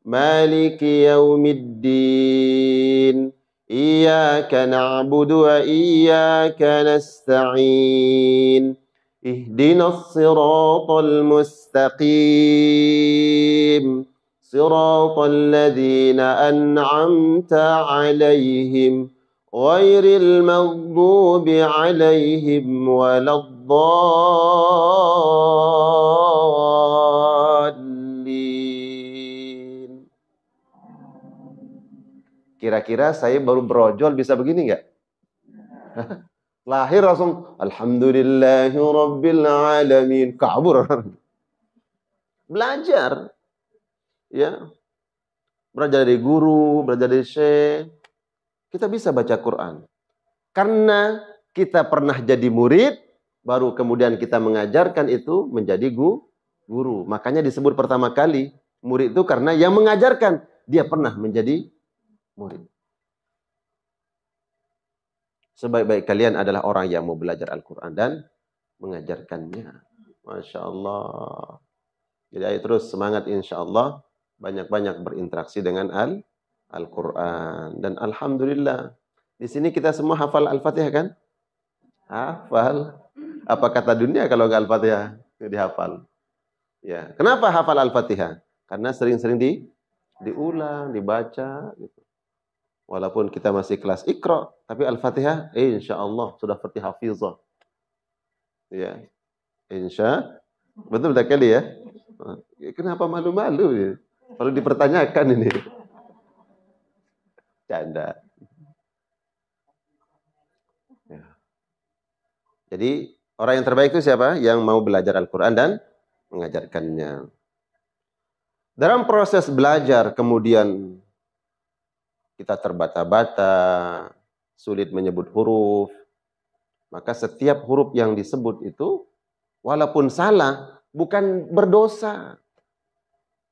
Maliki Yaumiddin. Iyyaka na'budu wa iyyaka nasta'in. Ihdinas siratal mustaqim. Siratal ladzina an'amta 'alaihim ghairil maghdubi 'alaihim waladdallin. Kira-kira saya baru brojol bisa begini enggak? Lahir langsung alhamdulillahi rabbil alamin, kabur. Belajar. Ya. Belajar dari guru, belajar dari syekh. Kita bisa baca Quran. Karena kita pernah jadi murid, baru kemudian kita mengajarkan itu menjadi guru. Makanya disebut pertama kali murid itu karena yang mengajarkan dia pernah menjadi murid. Sebaik-baik kalian adalah orang yang mau belajar Al-Quran dan mengajarkannya. Masya Allah. Jadi ayo terus semangat insya Allah. Banyak-banyak berinteraksi dengan Al-Quran. Dan Alhamdulillah. Di sini kita semua hafal Al-Fatihah kan? Hafal. Apa kata dunia kalau nggak Al-Fatihah? Nggak dihafal. Ya. Kenapa hafal Al-Fatihah? Karena sering-sering diulang, dibaca. Gitu. Walaupun kita masih kelas Iqra, tapi Al-Fatihah, insya Allah sudah seperti hafizah. Ya. Betul tak kali ya? Kenapa malu-malu ya? Kalau dipertanyakan ini. Canda. Ya. Jadi orang yang terbaik itu siapa? Yang mau belajar Al-Quran dan mengajarkannya. Dalam proses belajar kemudian kita terbata-bata, sulit menyebut huruf. Maka setiap huruf yang disebut itu walaupun salah bukan berdosa.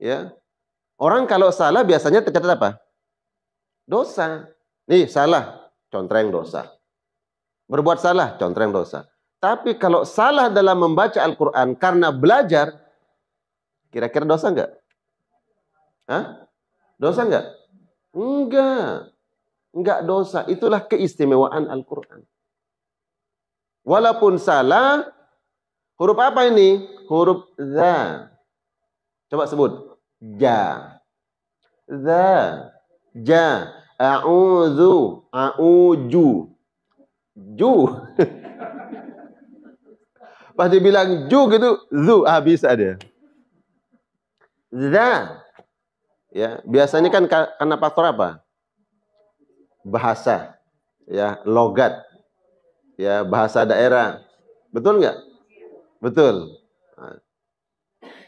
Ya. Orang kalau salah biasanya tercatat apa? Dosa. Nih salah, contreng dosa. Berbuat salah, contreng dosa. Tapi kalau salah dalam membaca Al-Quran karena belajar, kira-kira dosa enggak? Hah? Dosa enggak? Enggak dosa. Itulah keistimewaan Al-Quran. Walaupun salah, huruf apa ini? Huruf za. Coba sebut. Ja. Za. Ja. A'udzu. A'uju. Ju. Pas dibilang ju gitu, zu. Bisa dia. Za. Ya, biasanya kan karena faktor apa? Bahasa. Ya, logat. Ya, bahasa daerah. Betul nggak? Betul. Nah,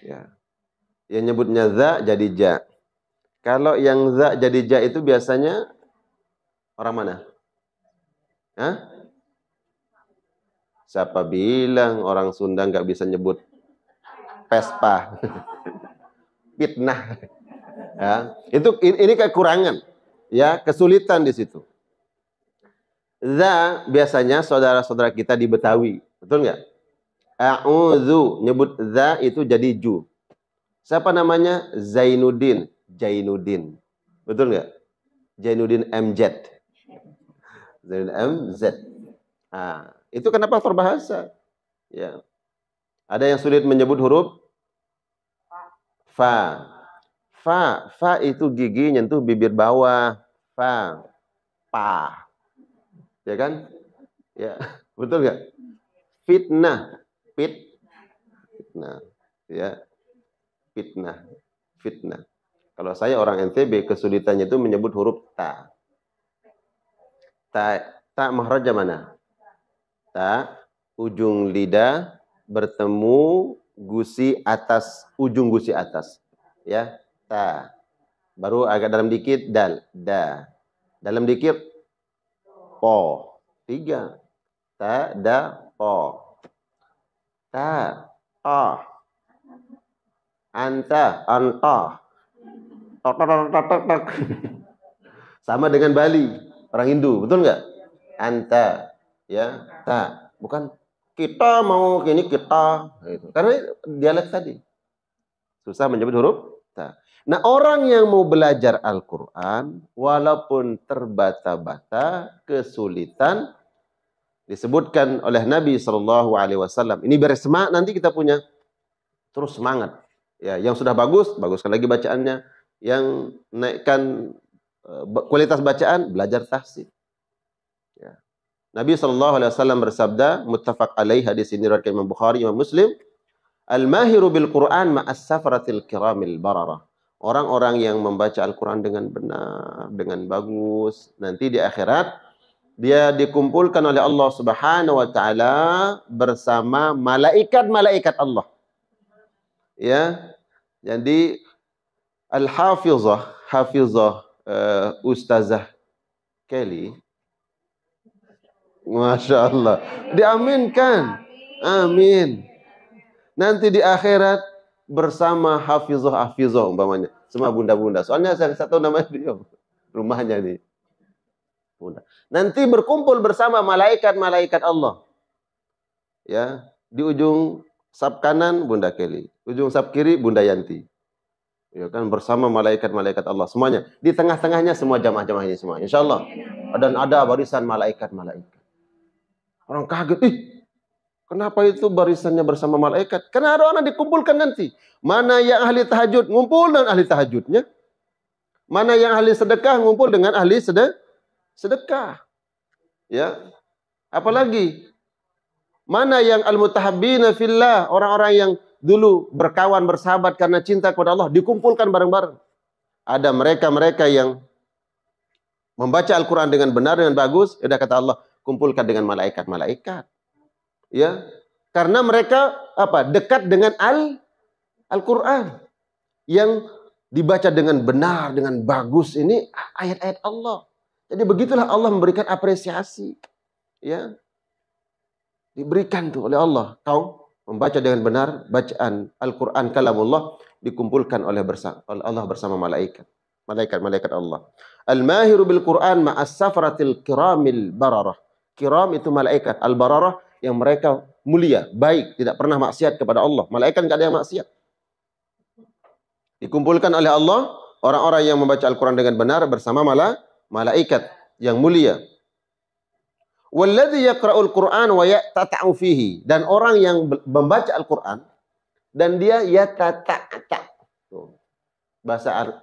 ya. Yang nyebutnya za jadi ja. Kalau yang za jadi ja itu biasanya orang mana? Hah? Siapa bilang orang Sunda nggak bisa nyebut Vespa? Fitnah. Ya, ini kekurangan. Ya, kesulitan di situ. Za biasanya saudara-saudara kita di Betawi. Betul nggak? A'udzu, nyebut za itu jadi ju. Siapa namanya? Zainuddin. Jainuddin. Betul nggak? Jainuddin MZ. Zainuddin MZ. Nah, itu kenapa faktor bahasa? Ya. Ada yang sulit menyebut huruf fa. Fa itu gigi nyentuh bibir bawah. Fa. Pa. Ya kan? Ya, betul nggak? Fitnah. Fitnah. Ya. Fitnah. Kalau saya orang NTB, kesulitannya itu menyebut huruf ta. Ta mahraja mana? Ta, ujung lidah bertemu gusi atas, ujung gusi atas. Ya, ta. Baru agak dalam dikit, dal, da. Dalam dikit, po. 3. Ta, da, po. Ta, oh. Anta. Tok, tok, tok, tok, tok. Sama dengan Bali, orang Hindu, betul nggak? Anta, ya, ta. Bukan kita mau ini kita, gitu. Karena dialek tadi susah menyebut huruf ta. Nah, orang yang mau belajar Al-Quran, walaupun terbata-bata, kesulitan, disebutkan oleh Nabi SAW. Ini biar semangat nanti kita punya terus semangat. Ya, yang sudah baguskan lagi bacaannya. Yang naikkan kualitas bacaan, belajar tahsin. Ya. Nabi SAW bersabda, muttafaq alaih, hadis ini riwayat Imam Bukhari, Imam Muslim, al-mahiru bil Quran ma'as safaratil kiramil bararah. Orang-orang yang membaca Al-Quran dengan benar, dengan bagus, nanti di akhirat dia dikumpulkan oleh Allah Subhanahu wa taala bersama malaikat-malaikat Allah. Ya. Jadi Al-Hafizah, Ustazah Kelly, Masya Allah, diaminkan, amin. Nanti di akhirat bersama hafizah umpamanya, semua bunda-bunda. Soalnya saya tahu namanya dia, rumahnya nih, bunda. Nanti berkumpul bersama malaikat-malaikat Allah, ya, di ujung Sap kanan Bunda Kelly, ujung sap kiri Bunda Yanti. Ya kan, bersama malaikat-malaikat Allah semuanya. Di tengah-tengahnya semua jamaah-jamaah ini semua. Insyaallah. Dan ada barisan malaikat-malaikat. Orang kaget, kenapa itu barisannya bersama malaikat? Karena ada orang dikumpulkan nanti. Mana yang ahli tahajud, ngumpul dengan ahli tahajudnya. Mana yang ahli sedekah, ngumpul dengan ahli sedekah. Ya. Apalagi mana yang al-mutahabbina fillah, orang-orang yang dulu berkawan, bersahabat karena cinta kepada Allah, dikumpulkan bareng-bareng. Ada mereka-mereka yang membaca Al-Quran dengan benar, dengan bagus, ya kata Allah, kumpulkan dengan malaikat-malaikat. Ya, karena mereka dekat dengan Al-Quran yang dibaca dengan benar, dengan bagus, ini ayat-ayat Allah. Jadi begitulah Allah memberikan apresiasi. Ya, diberikan tuh oleh Allah. Kau membaca dengan benar, bacaan Al-Quran kalamullah dikumpulkan oleh Allah bersama malaikat. Malaikat-malaikat Allah. Al-mahiru bil Quran ma'as safaratil kiramil bararah. Kiram itu malaikat. Al-bararah yang mereka mulia, baik, tidak pernah maksiat kepada Allah. Malaikat tidak ada yang maksiat. Dikumpulkan oleh Allah orang-orang yang membaca Al-Quran dengan benar bersama malaikat yang mulia. Walladzi yaqra'ul Qur'an wa ya'tata'u fihi, dan orang yang membaca Al-Qur'an dan dia yatata'ta.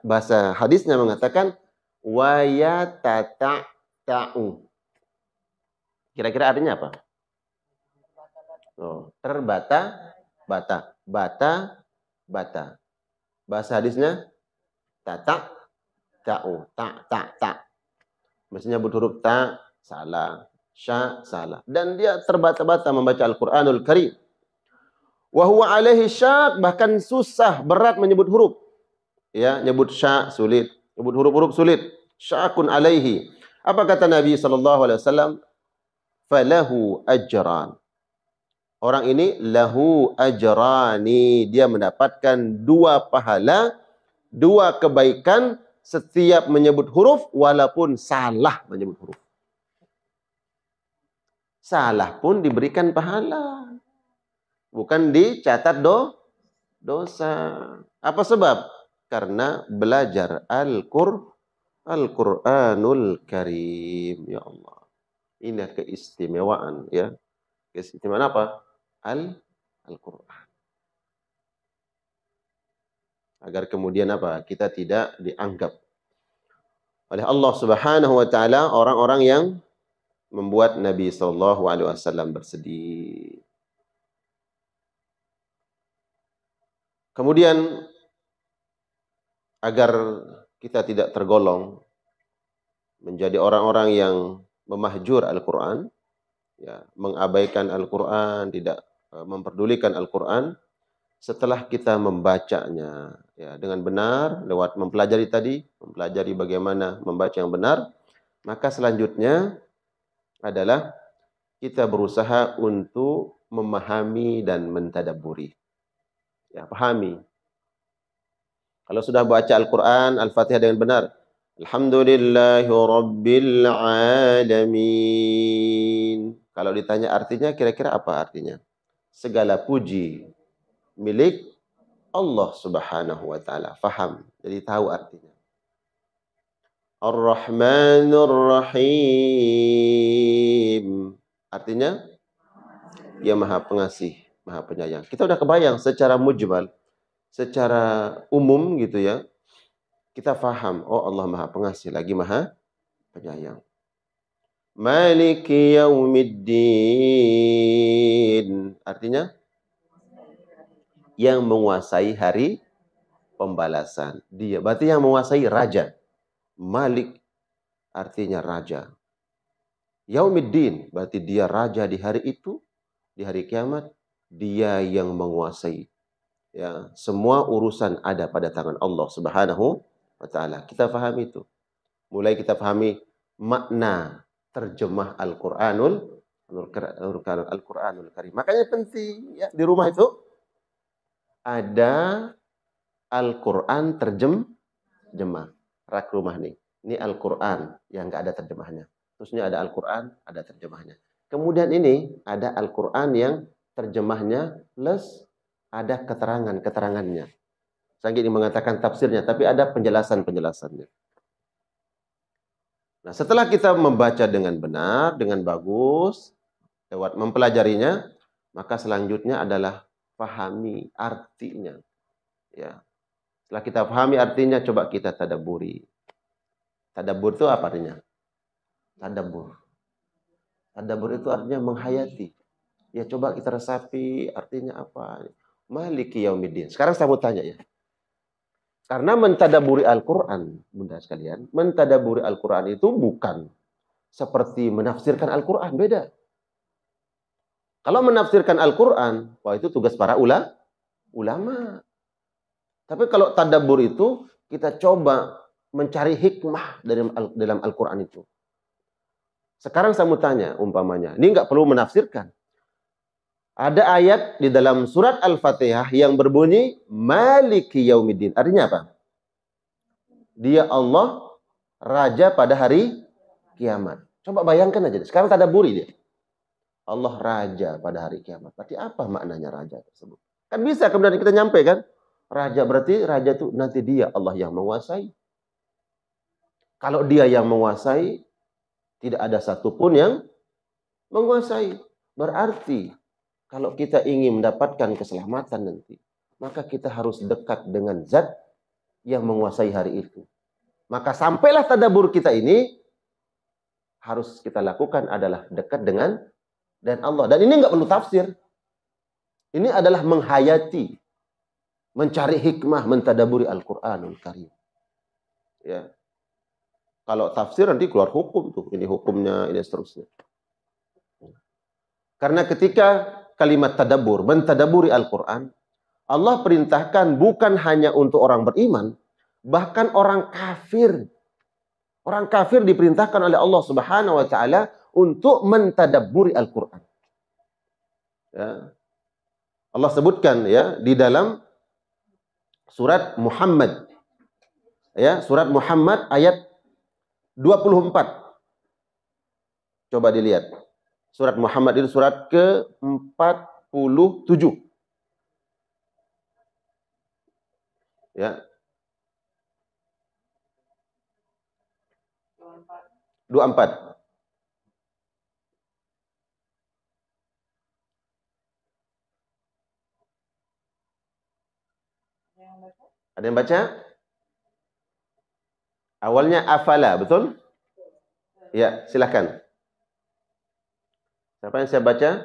Bahasa hadisnya mengatakan wa yatata'u. Kira-kira artinya apa? Bata. Bahasa hadisnya ta'u. Mestinya berhuruf ta, salah. Sya, salah. Dan dia terbata-bata membaca Al-Quranul Karim. Wahuwa alaihi syak, bahkan susah, berat menyebut huruf. Ya, nyebut sya sulit, nyebut huruf-huruf sulit. Syakun alaihi. Apa kata Nabi SAW? Falahu ajran. Orang ini lahu ajrani. Dia mendapatkan 2 pahala, 2 kebaikan setiap menyebut huruf walaupun salah menyebut huruf. Salah pun diberikan pahala. Bukan dicatat dosa. Apa sebab? Karena belajar Al-Quranul Karim. Ya Allah. Ini keistimewaan, ya. Keistimewaan apa? Al-Quran. Agar kemudian apa? Kita tidak dianggap oleh Allah Subhanahu wa taala orang-orang yang membuat Nabi SAW bersedih. Kemudian agar kita tidak tergolong menjadi orang-orang yang memahjur Al-Quran, ya, mengabaikan Al-Quran, tidak memperdulikan Al-Quran, setelah kita membacanya ya, dengan benar, lewat mempelajari bagaimana membaca yang benar, maka selanjutnya adalah kita berusaha untuk memahami dan mentadabburi. Ya, pahami. Kalau sudah baca Al-Quran, Al-Fatihah dengan benar, Alhamdulillahi Rabbil Alamin. Kalau ditanya artinya, kira-kira apa artinya? Segala puji milik Allah Subhanahu wa taala. Faham. Jadi tahu artinya. Ar-Rahmanur Rahim. Artinya Dia Maha Pengasih, Maha Penyayang. Kita udah kebayang secara mujmal, secara umum gitu ya. Kita faham, oh Allah Maha Pengasih lagi Maha Penyayang. Maliki Yaumiddin. Artinya yang menguasai hari pembalasan. Dia berarti yang menguasai raja. Malik artinya raja. Yaumiddin berarti dia raja di hari itu, di hari kiamat, dia yang menguasai. Ya, semua urusan ada pada tangan Allah Subhanahu wa taala. Kita pahami itu. Mulai kita pahami makna terjemah Al-Quranul Karim. Makanya penting ya di rumah itu ada Al-Quran terjemah. Rak rumah nih. Ini Al-Quran yang nggak ada terjemahnya. Terusnya ada Al-Quran, ada terjemahnya. Kemudian ini ada Al-Quran yang terjemahnya plus ada keterangan-keterangannya. Saya ingin mengatakan tafsirnya, tapi ada penjelasan-penjelasannya. Nah, setelah kita membaca dengan benar, dengan bagus, lewat mempelajarinya, maka selanjutnya adalah pahami artinya. Ya. Setelah kita pahami artinya, coba kita tadabburi. Tadabbur itu apa artinya? Tadabbur. Tadabbur itu artinya menghayati. Ya, coba kita resapi artinya apa. Maliki yaumiddin. Sekarang saya mau tanya ya. Karena mentadabburi Al-Quran, bunda sekalian, mentadabburi Al-Quran itu bukan seperti menafsirkan Al-Quran, beda. Kalau menafsirkan Al-Quran, wah itu tugas para ulama. Tapi kalau tadabbur itu, kita coba mencari hikmah dalam Al-Quran itu. Sekarang saya mau tanya, umpamanya, ini nggak perlu menafsirkan. Ada ayat di dalam surat Al-Fatihah yang berbunyi Maliki Yaumiddin. Artinya apa? Dia Allah Raja pada hari kiamat. Coba bayangkan aja. Sekarang tadabburi dia. Allah Raja pada hari kiamat. Berarti apa maknanya Raja tersebut? Kan bisa kemudian kita nyampe kan? Raja berarti Raja itu nanti dia Allah yang menguasai. Kalau dia yang menguasai, tidak ada satupun yang menguasai. Berarti kalau kita ingin mendapatkan keselamatan nanti, maka kita harus dekat dengan zat yang menguasai hari itu. Maka sampailah tadabbur kita ini, harus kita lakukan adalah dekat dengan dan Allah. Dan ini nggak perlu tafsir. Ini adalah menghayati, mencari hikmah, mentadabburi Al-Quranul Karim. Ya. Kalau tafsir nanti keluar hukum tuh. Ini hukumnya, ini seterusnya. Karena ketika kalimat tadabbur, mentadabburi Al-Quran, Allah perintahkan bukan hanya untuk orang beriman, bahkan orang kafir. Orang kafir diperintahkan oleh Allah Subhanahu wa taala untuk mentadabburi Al-Quran. Ya. Allah sebutkan ya di dalam surat Muhammad. Ya, surat Muhammad ayat 24. Coba dilihat. Surat Muhammad itu surat ke-47. Ya. 24. Ada yang baca? Awalnya afala, betul? Ya, silakan. Siapa yang saya baca?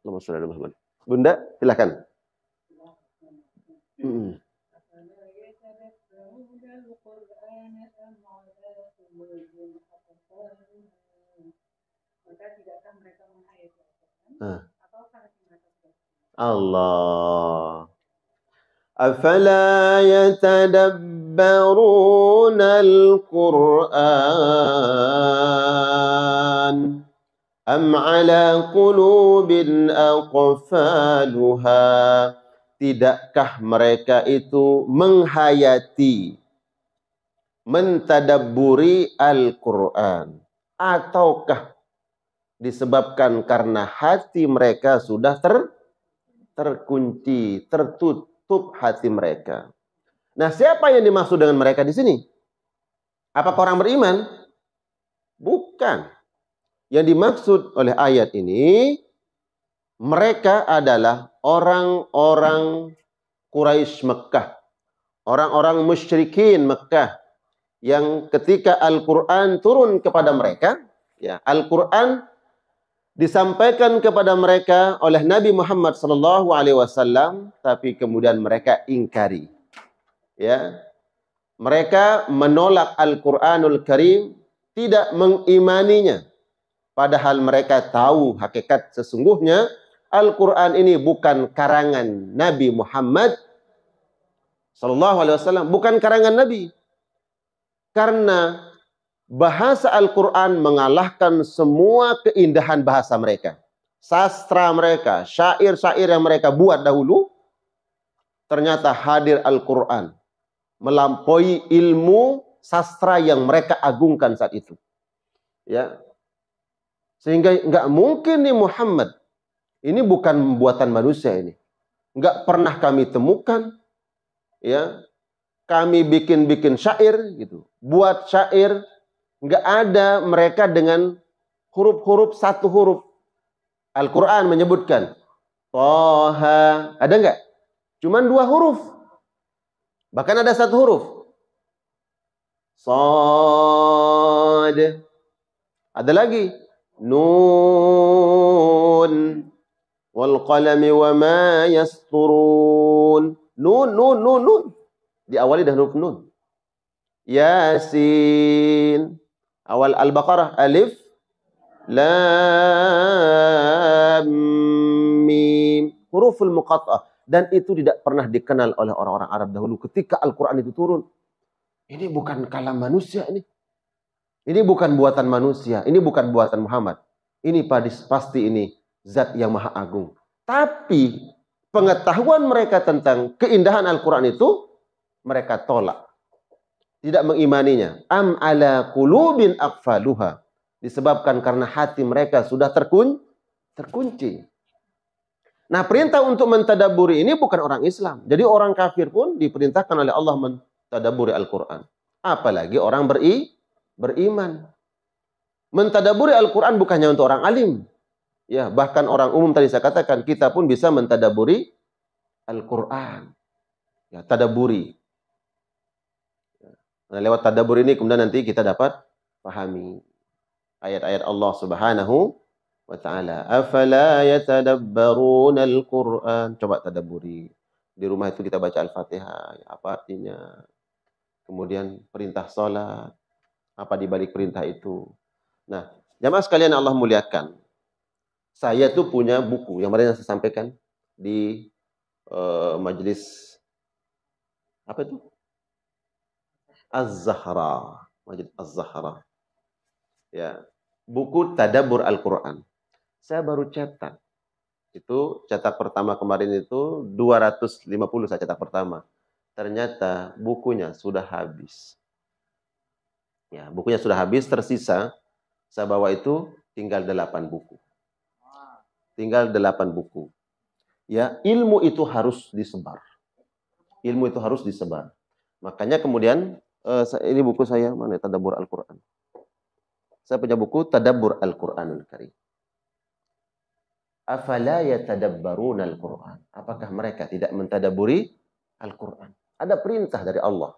Allahumma shalli ala Muhammad. Bunda, silakan. Allah. Afala yatadabbaruna al-Qur'an am ala qulubin aqfaluha. Tidakkah mereka itu menghayati, mentadabburi Al-Quran? Ataukah disebabkan karena hati mereka sudah terkunci, tertutup hati mereka? Nah, siapa yang dimaksud dengan mereka di sini? Apakah orang beriman? Bukan. Yang dimaksud oleh ayat ini, mereka adalah orang-orang Quraisy Mekah, orang-orang musyrikin Mekah, yang ketika Al-Quran turun kepada mereka, ya, Al-Quran disampaikan kepada mereka oleh Nabi Muhammad SAW, tapi kemudian mereka ingkari. Ya, mereka menolak Al-Quranul Karim, tidak mengimaninya. Padahal mereka tahu hakikat sesungguhnya Al-Quran ini bukan karangan Nabi Muhammad SAW, bukan karangan Nabi. Karena bahasa Al-Quran mengalahkan semua keindahan bahasa mereka. Sastra mereka, syair-syair yang mereka buat dahulu, ternyata hadir Al-Quran. Melampaui ilmu sastra yang mereka agungkan saat itu. Ya. Sehingga nggak mungkin nih Muhammad Ini bukan buatan manusia ini. Nggak pernah kami temukan, ya. Kami bikin syair gitu. Buat syair, nggak ada mereka dengan huruf-huruf satu huruf. Al-Quran menyebutkan Toha, ada nggak? Cuman 2 huruf. Bahkan ada 1 huruf. Sad. Ada lagi. Nun. Wal qalami wa ma yasturun. Nun. Diawali dengan huruf nun. Yasin. Awal Al-Baqarah. Alif. Lam. Mim. Huruful muqatta'ah. Dan itu tidak pernah dikenal oleh orang-orang Arab dahulu. Ketika Al-Quran itu turun. Ini bukan kalam manusia ini. Ini bukan buatan manusia. Ini bukan buatan Muhammad. Ini pasti ini zat yang maha agung. Tapi pengetahuan mereka tentang keindahan Al-Quran itu mereka tolak. Tidak mengimaninya. Am ala qulubin aqfaluha. Disebabkan karena hati mereka sudah terkunci. Nah, perintah untuk mentadaburi ini bukan orang Islam. Jadi orang kafir pun diperintahkan oleh Allah mentadaburi Al-Quran. Apalagi orang beriman. Mentadaburi Al-Quran bukannya untuk orang alim. Ya, bahkan orang umum tadi saya katakan, kita pun bisa mentadaburi Al-Quran. Ya, tadaburi. Nah, lewat tadabur ini kemudian nanti kita dapat pahami ayat-ayat Allah Subhanahu wa ta'ala. Afala yatadabbaruna al-Qur'an. Coba tadaburi. Di rumah itu kita baca Al-Fatihah. Apa artinya? Kemudian perintah salat. Apa di balik perintah itu? Nah, jamaah sekalian Allah muliakan. Saya tuh punya buku yang kemarin saya sampaikan di majelis apa itu? Az-Zahra. Majelis Az-Zahra. Ya, buku Tadabbur Al-Quran. Saya baru cetak. Itu cetak pertama kemarin itu 250 saya cetak pertama. Ternyata bukunya sudah habis. Ya, bukunya sudah habis, tersisa saya bawa itu tinggal 8 buku. Tinggal 8 buku. Ya, ilmu itu harus disebar. Ilmu itu harus disebar. Makanya kemudian ini buku saya, mana Tadabbur Al-Quran. Saya punya buku Tadabbur Al-Quranul Karim. Afala yatadabbaruna Al-Quran. Apakah mereka tidak mentadaburi Al-Quran? Ada perintah dari Allah.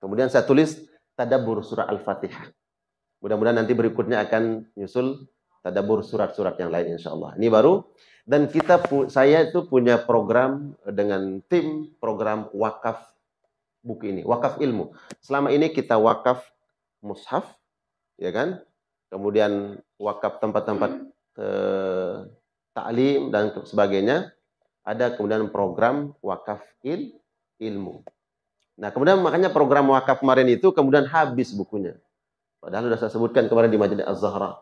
Kemudian saya tulis Tadabbur surah Al-Fatihah. Mudah-mudahan nanti berikutnya akan nyusul tadabbur surat-surat yang lain insyaallah. Ini baru. Dan saya itu punya program dengan tim program wakaf buku ini, wakaf ilmu. Selama ini kita wakaf mushaf, ya kan? Kemudian wakaf tempat-tempat ta'lim dan sebagainya. Ada kemudian program wakaf ilmu. Nah, kemudian makanya program wakaf kemarin itu kemudian habis bukunya. Padahal sudah saya sebutkan kemarin di Majelis Az-Zahra.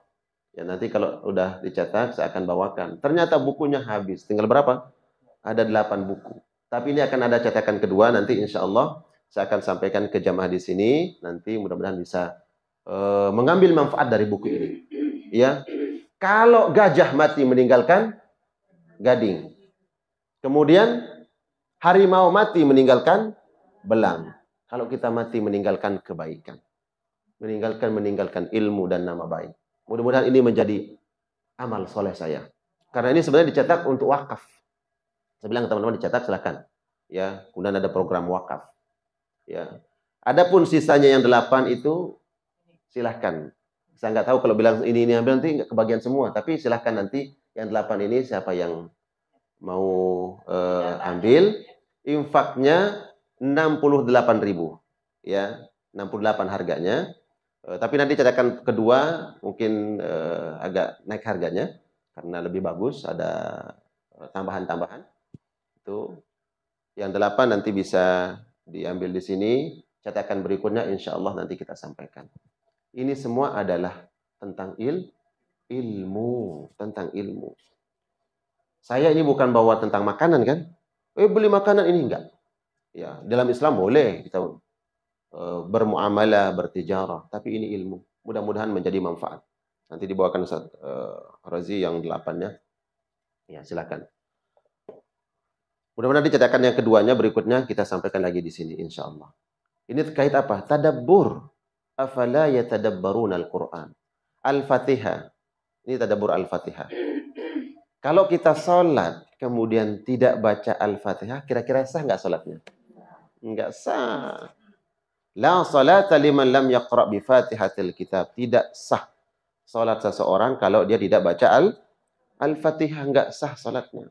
Ya, nanti kalau udah dicetak saya akan bawakan. Ternyata bukunya habis. Tinggal berapa? Ada 8 buku. Tapi ini akan ada cetakan kedua nanti insya Allah saya akan sampaikan ke jamaah di sini. Nanti mudah-mudahan bisa mengambil manfaat dari buku ini. Ya. Kalau gajah mati meninggalkan gading. Kemudian harimau mati meninggalkan belang. Kalau kita mati meninggalkan kebaikan. Meninggalkan ilmu dan nama baik. Mudah-mudahan ini menjadi amal soleh saya. Karena ini sebenarnya dicetak untuk wakaf. Saya bilang teman-teman dicetak silakan. Ya, kemudian ada program wakaf. Ya. Adapun sisanya yang 8 itu silahkan. Saya nggak tahu kalau bilang ini ambil nanti nggak kebagian semua. Tapi silahkan nanti yang 8 ini siapa yang mau ambil. Infaknya 68.000. Ya, 68 harganya. Tapi nanti cetakan kedua mungkin agak naik harganya karena lebih bagus, ada tambahan-tambahan. Itu yang 8 nanti bisa diambil di sini. Cetakan berikutnya insya Allah nanti kita sampaikan. Ini semua adalah tentang ilmu, tentang ilmu. Saya ini bukan bawa tentang makanan kan? Beli makanan ini enggak. Ya, dalam Islam boleh kita bermuamalah, bertijarah, tapi ini ilmu. Mudah-mudahan menjadi manfaat. Nanti dibawakan Ustaz Razi yang 8-nya. Ya, silakan. Mudah-mudahan dicetakan yang keduanya berikutnya kita sampaikan lagi di sini insyaallah. Ini terkait apa? Tadabbur. Afala yatadabbaruna al-Qur'an. Al-Fatihah. Ini tadabbur Al-Fatihah. Kalau kita sholat kemudian tidak baca Al-Fatihah, kira-kira sah nggak sholatnya? Enggak sah. La salata liman lam yaqra' bi Fatihatil Kitab. Tidak sah sholat seseorang kalau dia tidak baca Al-Fatihah, enggak sah sholatnya.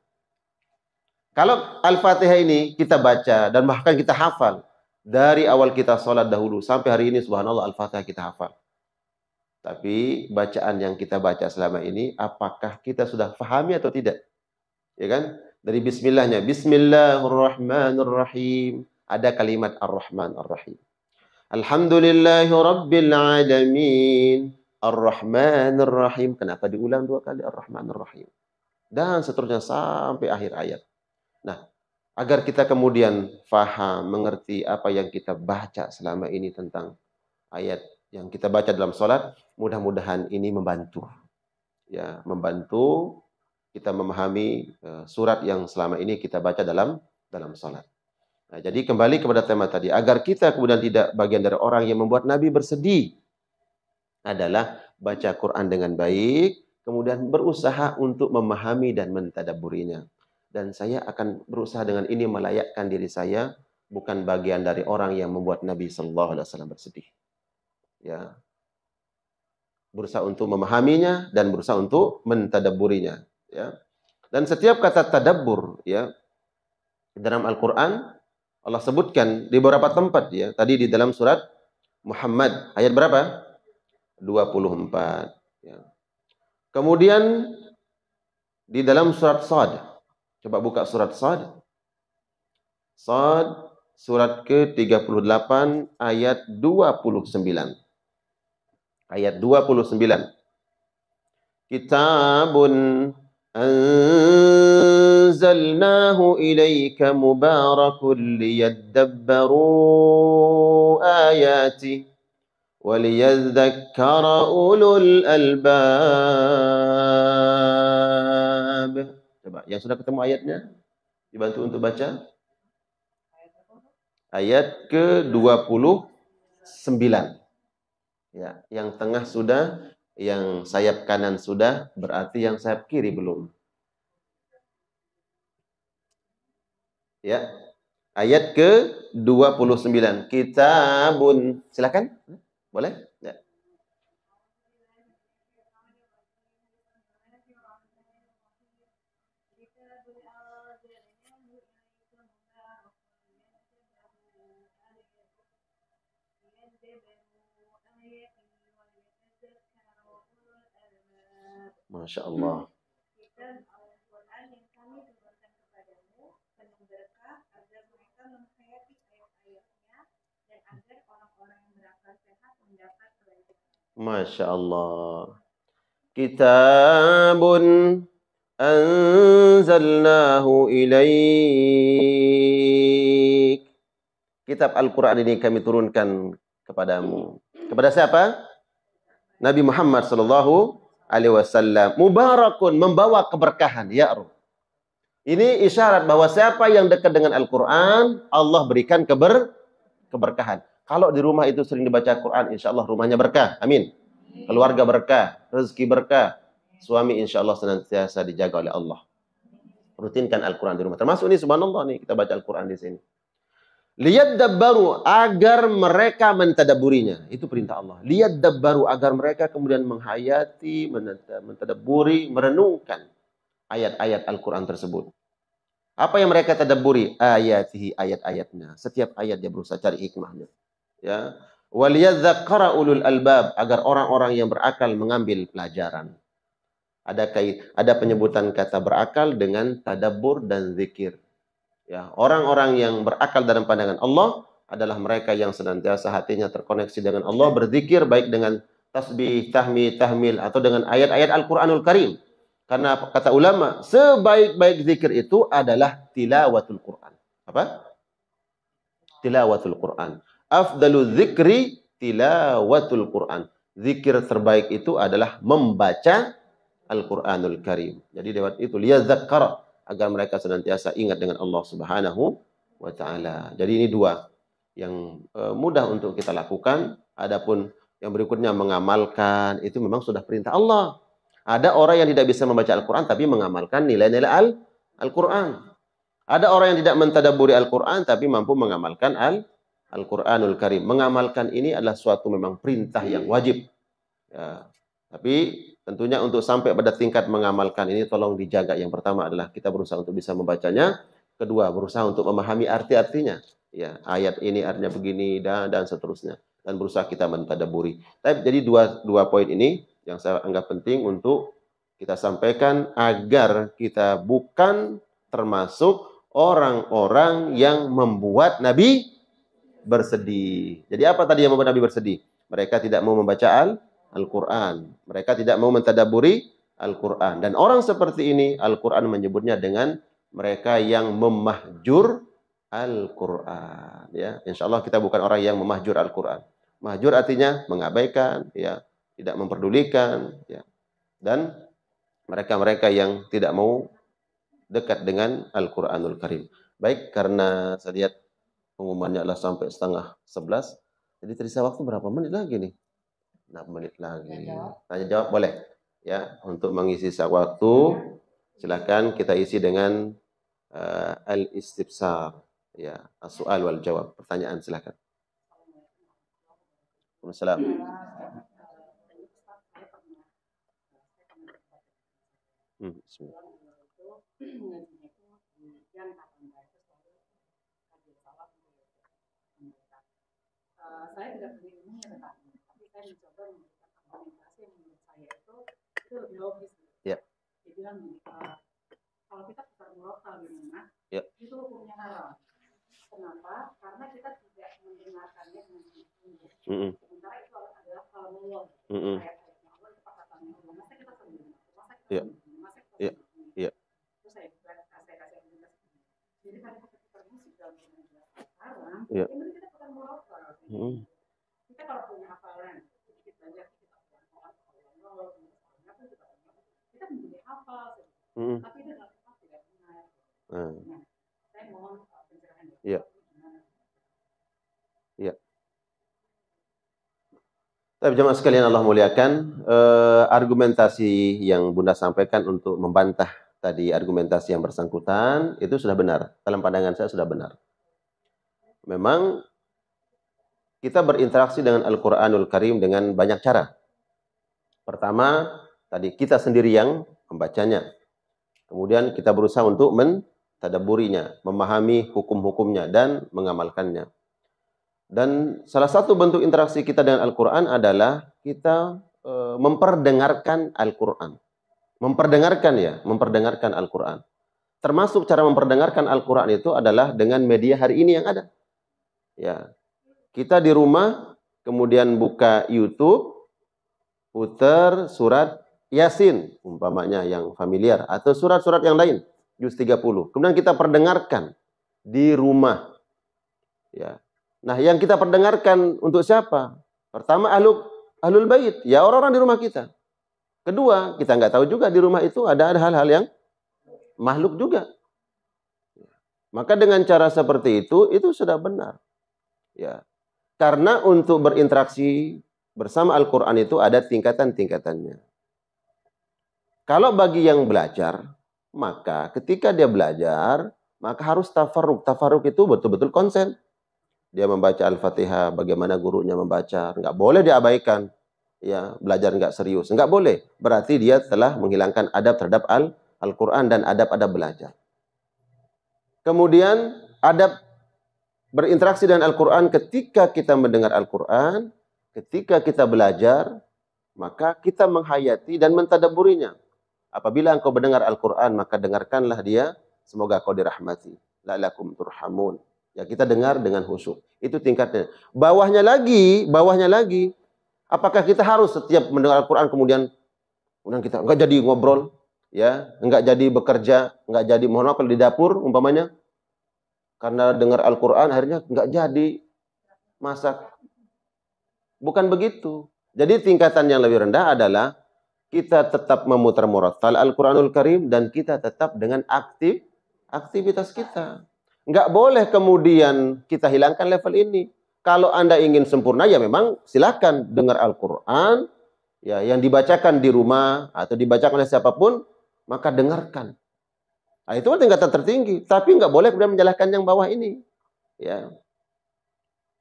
Kalau Al-Fatihah ini kita baca dan bahkan kita hafal dari awal kita sholat dahulu sampai hari ini, subhanallah, Al-Fatihah kita hafal. Tapi bacaan yang kita baca selama ini, apakah kita sudah pahami atau tidak? Ya kan? Dari bismillahnya, Bismillahirrahmanirrahim. Ada kalimat Ar-Rahman Ar-Rahim. Alhamdulillahi Rabbil Alamin. Ar-Rahmanir Rahim. Kenapa diulang 2 kali Ar-Rahmanir Rahim? Dan seterusnya sampai akhir ayat. Nah, agar kita kemudian faham, mengerti apa yang kita baca selama ini tentang ayat yang kita baca dalam sholat, mudah-mudahan ini membantu. Ya, membantu kita memahami surat yang selama ini kita baca dalam sholat. Nah, jadi kembali kepada tema tadi, agar kita kemudian tidak bagian dari orang yang membuat Nabi bersedih, adalah baca Quran dengan baik, kemudian berusaha untuk memahami dan mentadabburinya. Dan saya akan berusaha dengan ini melayakkan diri saya, bukan bagian dari orang yang membuat Nabi SAW bersedih. Ya, berusaha untuk memahaminya dan berusaha untuk mentadabburinya. Ya, dan setiap kata tadabbur, ya, dalam Al-Quran Allah sebutkan di beberapa tempat, ya. Tadi di dalam surat Muhammad ayat berapa? 24. Ya. Kemudian di dalam surat Shad. Coba buka surat Shad. Shad surat ke-38 ayat 29. Ayat 29. Kitabun anzalnahu ilaika mubarakun liyadabbaru ayati waliyadzakkara ulul albab. Coba, yang sudah ketemu ayatnya, dibantu untuk baca. Ayat ke-29. Ya, yang tengah sudah, yang sayap kanan sudah, berarti yang sayap kiri belum. Ya. Ayat ke-29. Kitabun. Silakan. Boleh? Ya. Masya Allah. Masya Allah. Kitabun anzalnahu ilaik. Kitab Al-Quran ini kami turunkan kepadamu. Kepada siapa? Nabi Muhammad sallallahu alaihi wasallam. Mubarakun, membawa keberkahan. Ya Allah. Ini isyarat bahwa siapa yang dekat dengan Al-Quran, Allah berikan keberkahan. Kalau di rumah itu sering dibaca Quran, insya Allah rumahnya berkah. Amin. Keluarga berkah, rezeki berkah. Suami insya Allah senantiasa dijaga oleh Allah. Rutinkan Al-Quran di rumah. Termasuk ini subhanallah nih, kita baca Al-Quran di sini. Liyadabbaru, agar mereka mentadabburinya. Itu perintah Allah. Liyadabbaru, agar mereka kemudian menghayati, mentadabburi, merenungkan ayat-ayat Al-Quran tersebut. Apa yang mereka tadabburi? Ayatihi, ayat-ayatnya. Setiap ayat dia berusaha cari hikmahnya. Ya. Waliyadzakkara ulul albab, agar orang-orang yang berakal mengambil pelajaran. Ada penyebutan kata berakal dengan tadabbur dan zikir. Ya, orang-orang yang berakal dalam pandangan Allah adalah mereka yang senantiasa hatinya terkoneksi dengan Allah, berzikir baik dengan tasbih, tahmid, tahmil atau dengan ayat-ayat Al-Qur'anul Karim. Karena kata ulama, sebaik-baik zikir itu adalah tilawatul Quran. Apa? Tilawatul Quran. Afdalu zikri tilawatul Quran. Zikir terbaik itu adalah membaca Al-Qur'anul Karim. Jadi lewat itu liyadzakkara, agar mereka senantiasa ingat dengan Allah Subhanahu wa taala. Jadi ini dua yang mudah untuk kita lakukan. Adapun yang berikutnya mengamalkan, itu memang sudah perintah Allah. Ada orang yang tidak bisa membaca Al-Quran tapi mengamalkan nilai-nilai Al-Quran. Ada orang yang tidak mentadabburi Al-Quran tapi mampu mengamalkan Al-Quranul Karim. Mengamalkan ini adalah suatu memang perintah yang wajib. Ya. Tapi tentunya untuk sampai pada tingkat mengamalkan ini tolong dijaga. Yang pertama adalah kita berusaha untuk bisa membacanya. Kedua, berusaha untuk memahami arti-artinya. Ya, ayat ini artinya begini dan seterusnya. Dan berusaha kita mentadabburi. Tapi jadi dua poin ini yang saya anggap penting untuk kita sampaikan agar kita bukan termasuk orang-orang yang membuat Nabi bersedih. Jadi apa tadi yang membuat Nabi bersedih? Mereka tidak mau membaca Al-Quran. Mereka tidak mau mentadabburi Al-Quran. Dan orang seperti ini, Al-Quran menyebutnya dengan mereka yang memahjur Al-Quran. Ya, insya Allah kita bukan orang yang memahjur Al-Quran. Mahjur artinya mengabaikan, ya, tidak memperdulikan, ya. Dan mereka-mereka yang tidak mau dekat dengan Al-Quranul Karim. Baik, karena saya lihat pengumumannya adalah sampai 10:30. Jadi tersisa waktu berapa menit lagi nih? 6 menit lagi. Tanya jawab boleh. Ya, untuk mengisi waktu, silakan kita isi dengan al-istifsar. Ya, as-su'al wal jawab. Pertanyaan silakan. Waalaikumsalam. Bismillah. Saya tidak punya ilmunya tentang ini, tapi saya mencoba memberikan argumentasi yang menurut saya itu lebih logis. Ya. Dia bilang kalau kita putar murotal di rumah, ya, itu hukumnya haram. Kenapa? Karena kita tidak mendengarkannya dengan sungguh. Sementara itu adalah kalamullah. Ayat-ayatnya Allah itu perkataannya Allah. Masa kita sendiri? Masa kita sendiri? Terus saya kasih argumentasi. Jadi kalau kita putar musik dalam dunia sekarang, ini kita putar murotal. Kita kalau punya hafalan sedikit banyak kita kita menjadi hafal, tapi itu tidak benar. Nah, saya mohon pencerahan. Iya. Iya. Tapi jemaah sekalian Allah muliakan, argumentasi yang Bunda sampaikan untuk membantah tadi argumentasi yang bersangkutan itu sudah benar. Dalam pandangan saya sudah benar. Memang kita berinteraksi dengan Al-Quranul Karim dengan banyak cara. Pertama, tadi kita sendiri yang membacanya. Kemudian kita berusaha untuk mentadabburinya, memahami hukum-hukumnya dan mengamalkannya. Dan salah satu bentuk interaksi kita dengan Al-Quran adalah kita memperdengarkan Al-Quran. Memperdengarkan Al-Quran. Termasuk cara memperdengarkan Al-Quran itu adalah dengan media hari ini yang ada. Ya. Kita di rumah, kemudian buka YouTube, putar surat Yasin, umpamanya yang familiar, atau surat-surat yang lain, juz 30. Kemudian kita perdengarkan di rumah. Ya. Nah, yang kita perdengarkan untuk siapa? Pertama, ahlul bait, ya orang-orang di rumah kita. Kedua, kita nggak tahu juga di rumah itu ada hal-hal yang makhluk juga. Maka dengan cara seperti itu sudah benar. Ya. Karena untuk berinteraksi bersama Al-Quran itu ada tingkatan-tingkatannya. Kalau bagi yang belajar, maka ketika dia belajar, maka harus tafarruk. Tafarruk itu betul-betul konsen. Dia membaca Al-Fatihah, bagaimana gurunya membaca. Nggak boleh diabaikan. Ya, belajar nggak serius. Nggak boleh. Berarti dia telah menghilangkan adab terhadap Al-Quran dan adab-adab belajar. Kemudian adab berinteraksi dengan Al-Quran ketika kita mendengar Al-Quran, ketika kita belajar, maka kita menghayati dan mentadabburinya. Apabila engkau mendengar Al-Quran, maka dengarkanlah dia, semoga kau dirahmati. La'alakum turhamun. Ya, kita dengar dengan khusyuk. Itu tingkatnya. Bawahnya lagi, apakah kita harus setiap mendengar Al-Quran kemudian kita enggak jadi ngobrol, ya, enggak jadi bekerja, enggak jadi, mohon maaf kalau di dapur umpamanya, karena dengar Al-Quran akhirnya nggak jadi masak. Bukan begitu. Jadi tingkatan yang lebih rendah adalah kita tetap memutar murattal Al-Quranul Karim dan kita tetap dengan aktivitas kita. Nggak boleh kemudian kita hilangkan level ini. Kalau Anda ingin sempurna, ya memang silakan dengar Al-Quran, ya, yang dibacakan di rumah atau dibacakan oleh siapapun, maka dengarkan. Nah, itu tingkatan tertinggi. Tapi nggak boleh kemudian menyalahkan yang bawah ini. Ya.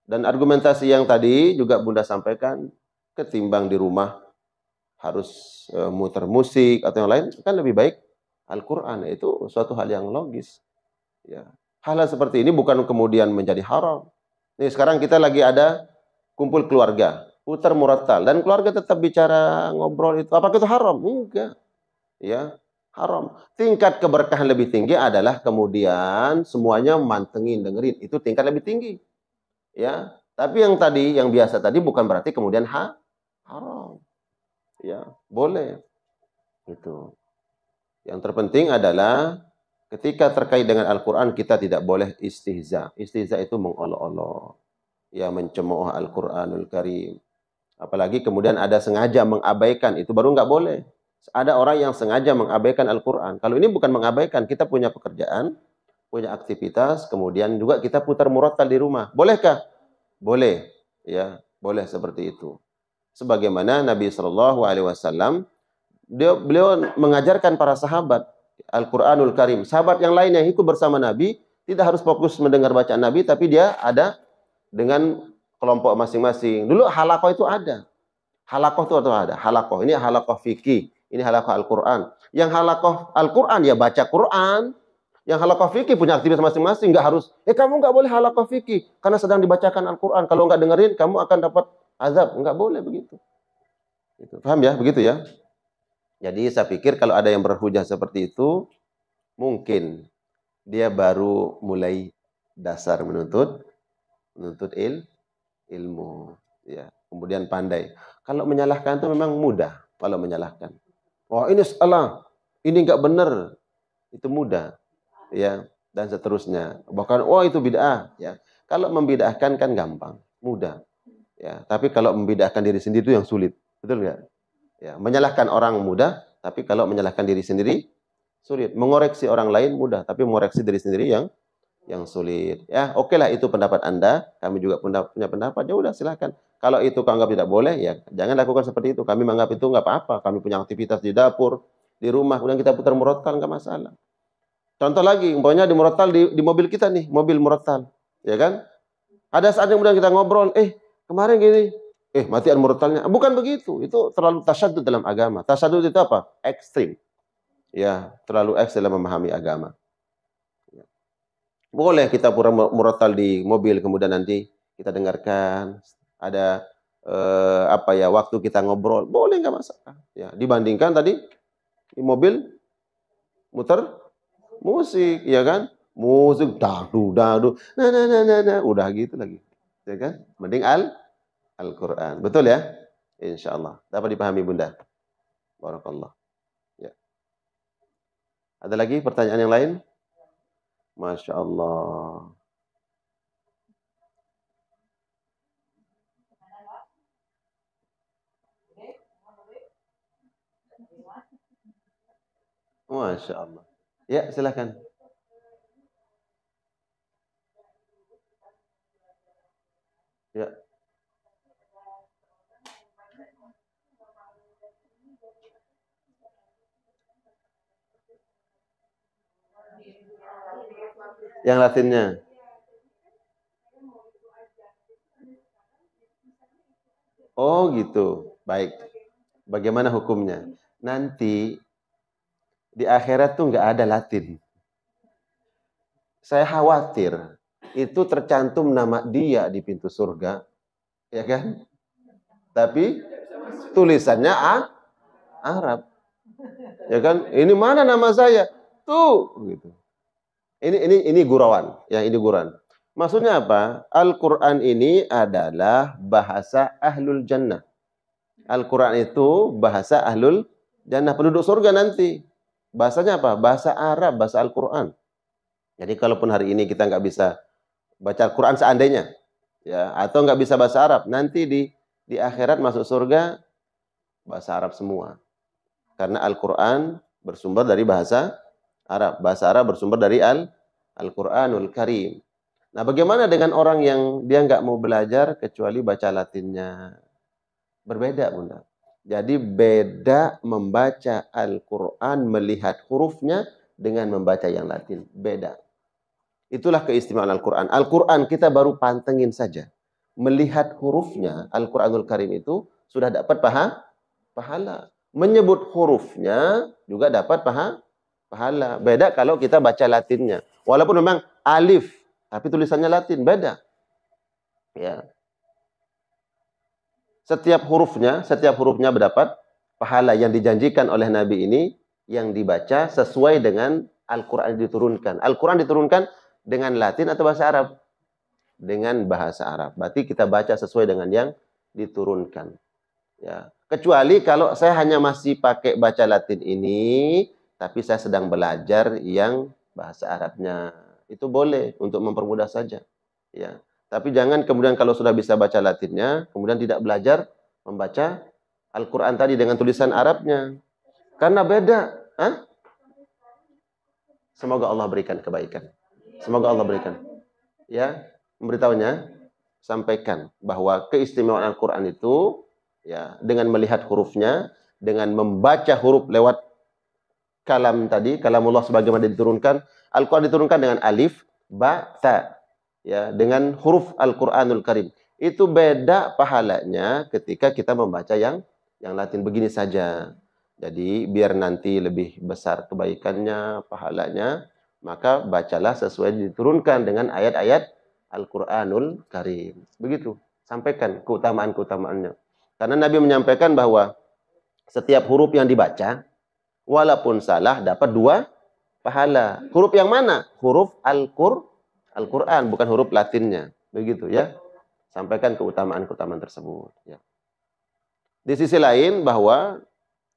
Dan argumentasi yang tadi juga Bunda sampaikan, ketimbang di rumah harus muter musik atau yang lain, kan lebih baik Al-Quran. Itu suatu hal yang logis. Ya. Hal seperti ini bukan kemudian menjadi haram. Nih sekarang kita lagi ada kumpul keluarga, putar murattal, dan keluarga tetap bicara, ngobrol itu. Apakah itu haram? Enggak. Ya, haram. Tingkat keberkahan lebih tinggi adalah kemudian semuanya mantengin, dengerin. Itu tingkat lebih tinggi. Ya. Tapi yang tadi, yang biasa tadi bukan berarti kemudian haram. Ya, boleh. Itu. Yang terpenting adalah ketika terkait dengan Al-Quran kita tidak boleh istihza. Istihza itu mengolok-olok. Ya, mencemooh Al-Quranul Karim. Apalagi kemudian ada sengaja mengabaikan. Itu baru nggak boleh. Ada orang yang sengaja mengabaikan Al-Quran. Kalau ini bukan mengabaikan. Kita punya pekerjaan, punya aktivitas, kemudian juga kita putar murattal di rumah. Bolehkah? Boleh. Ya, boleh seperti itu. Sebagaimana Nabi SAW, beliau mengajarkan para sahabat Al-Quranul Karim. Sahabat yang lain yang ikut bersama Nabi tidak harus fokus mendengar bacaan Nabi, tapi dia ada dengan kelompok masing-masing. Dulu halakoh itu ada. Halakoh itu ada. Halakoh ini halakoh fikih, ini halakoh Al-Quran. Yang halakoh Al-Quran ya baca Quran. Yang halakoh fikih punya aktivitas masing-masing. Nggak harus, kamu nggak boleh halakoh fikih karena sedang dibacakan Al-Quran. Kalau nggak dengerin, kamu akan dapat azab. Nggak boleh begitu. Paham ya? Begitu ya. Jadi saya pikir kalau ada yang berhujah seperti itu, mungkin dia baru mulai dasar menuntut ilmu. Ya. Kemudian pandai. Kalau menyalahkan itu memang mudah. Kalau menyalahkan. Oh ini salah. Ini nggak benar. Itu mudah. Ya. Dan seterusnya. Bahkan, itu bid'ah. Ya. Kalau membid'ahkan kan gampang. Mudah. Ya. Tapi kalau membid'ahkan diri sendiri itu yang sulit. Betul nggak? Ya, menyalahkan orang mudah, tapi kalau menyalahkan diri sendiri sulit. Mengoreksi orang lain mudah, tapi mengoreksi diri sendiri yang sulit. Ya, oke lah itu pendapat Anda. Kami juga punya pendapat. Ya udah silakan. Kalau itu kau anggap tidak boleh, ya jangan lakukan seperti itu. Kami menganggap itu nggak apa-apa. Kami punya aktivitas di dapur, di rumah, kemudian kita putar murattal nggak masalah. Contoh lagi, umpamanya di murattal di mobil kita nih, mobil murattal, ya kan? Ada saat yang kemudian kita ngobrol, kemarin gini. Matian murattalnya. Bukan begitu. Itu terlalu tasyadud dalam agama. Tasyadud itu apa? Ekstrim. Ya, terlalu ekstrim dalam memahami agama. Boleh kita pura murattal di mobil, kemudian nanti kita dengarkan. Ada waktu kita ngobrol. Boleh, nggak masalah. Ya, dibandingkan tadi di mobil muter musik, ya kan? Musik dadu. Nah. Udah gitu lagi. Ya kan? Mending Al-Quran. Betul ya? InsyaAllah. Dapat dipahami Bunda. Barakallah. Ya. Ada lagi pertanyaan yang lain? Masya Allah. Masya Allah. Ya, silakan. Ya. Yang Latinnya. Oh gitu. Baik. Bagaimana hukumnya? Nanti di akhirat tuh nggak ada Latin. Saya khawatir itu tercantum nama dia di pintu surga, ya kan? Tapi tulisannya Arab, ya kan? Ini mana nama saya? Tuh, gitu. Ini gurauan, ya ini gurauan. Maksudnya apa? Al-Quran ini adalah bahasa ahlul jannah. Al-Quran itu bahasa ahlul jannah, penduduk surga nanti. Bahasanya apa? Bahasa Arab, bahasa Al-Quran. Jadi kalaupun hari ini kita nggak bisa baca Al-Quran seandainya, ya, atau nggak bisa bahasa Arab, nanti di akhirat masuk surga bahasa Arab semua. Karena Al-Quran bersumber dari bahasa Arab. Bahasa Arab bersumber dari Al-Quranul Karim. Nah, bagaimana dengan orang yang dia nggak mau belajar kecuali baca Latinnya? Berbeda, Bunda. Jadi beda membaca Al-Quran, melihat hurufnya dengan membaca yang Latin. Beda. Itulah keistimewaan Al-Quran. Al-Quran kita baru pantengin saja. Melihat hurufnya, Al-Quranul Karim itu sudah dapat pahala. Menyebut hurufnya juga dapat pahala. Beda kalau kita baca Latinnya. Walaupun memang alif, tapi tulisannya Latin, beda. Ya. Setiap hurufnya mendapat pahala yang dijanjikan oleh Nabi ini yang dibaca sesuai dengan Al-Quran diturunkan. Al-Quran diturunkan dengan Latin atau bahasa Arab? Dengan bahasa Arab. Berarti kita baca sesuai dengan yang diturunkan. Ya. Kecuali kalau saya hanya masih pakai baca Latin ini, tapi saya sedang belajar yang bahasa Arabnya. Itu boleh untuk mempermudah saja. Ya. Tapi jangan kemudian kalau sudah bisa baca Latinnya, kemudian tidak belajar membaca Al-Quran tadi dengan tulisan Arabnya. Karena beda. Hah? Semoga Allah berikan kebaikan. Semoga Allah berikan. Ya, memberitahunya, sampaikan bahwa keistimewaan Al-Quran itu ya dengan melihat hurufnya, dengan membaca huruf lewat kalam tadi, kalamullah sebagaimana diturunkan. Al-Quran diturunkan dengan alif, ba, ta. Ya, dengan huruf Al-Quranul Karim. Itu beda pahalanya ketika kita membaca yang Latin begini saja. Jadi biar nanti lebih besar kebaikannya, pahalanya, maka bacalah sesuai diturunkan dengan ayat-ayat Al-Quranul Karim. Begitu. Sampaikan keutamaan-keutamaannya. Karena Nabi menyampaikan bahwa setiap huruf yang dibaca, walaupun salah, dapat 2 pahala. Huruf yang mana? Huruf Al-Quran, bukan huruf Latinnya. Begitu ya. Sampaikan keutamaan-keutamaan tersebut. Ya. Di sisi lain bahwa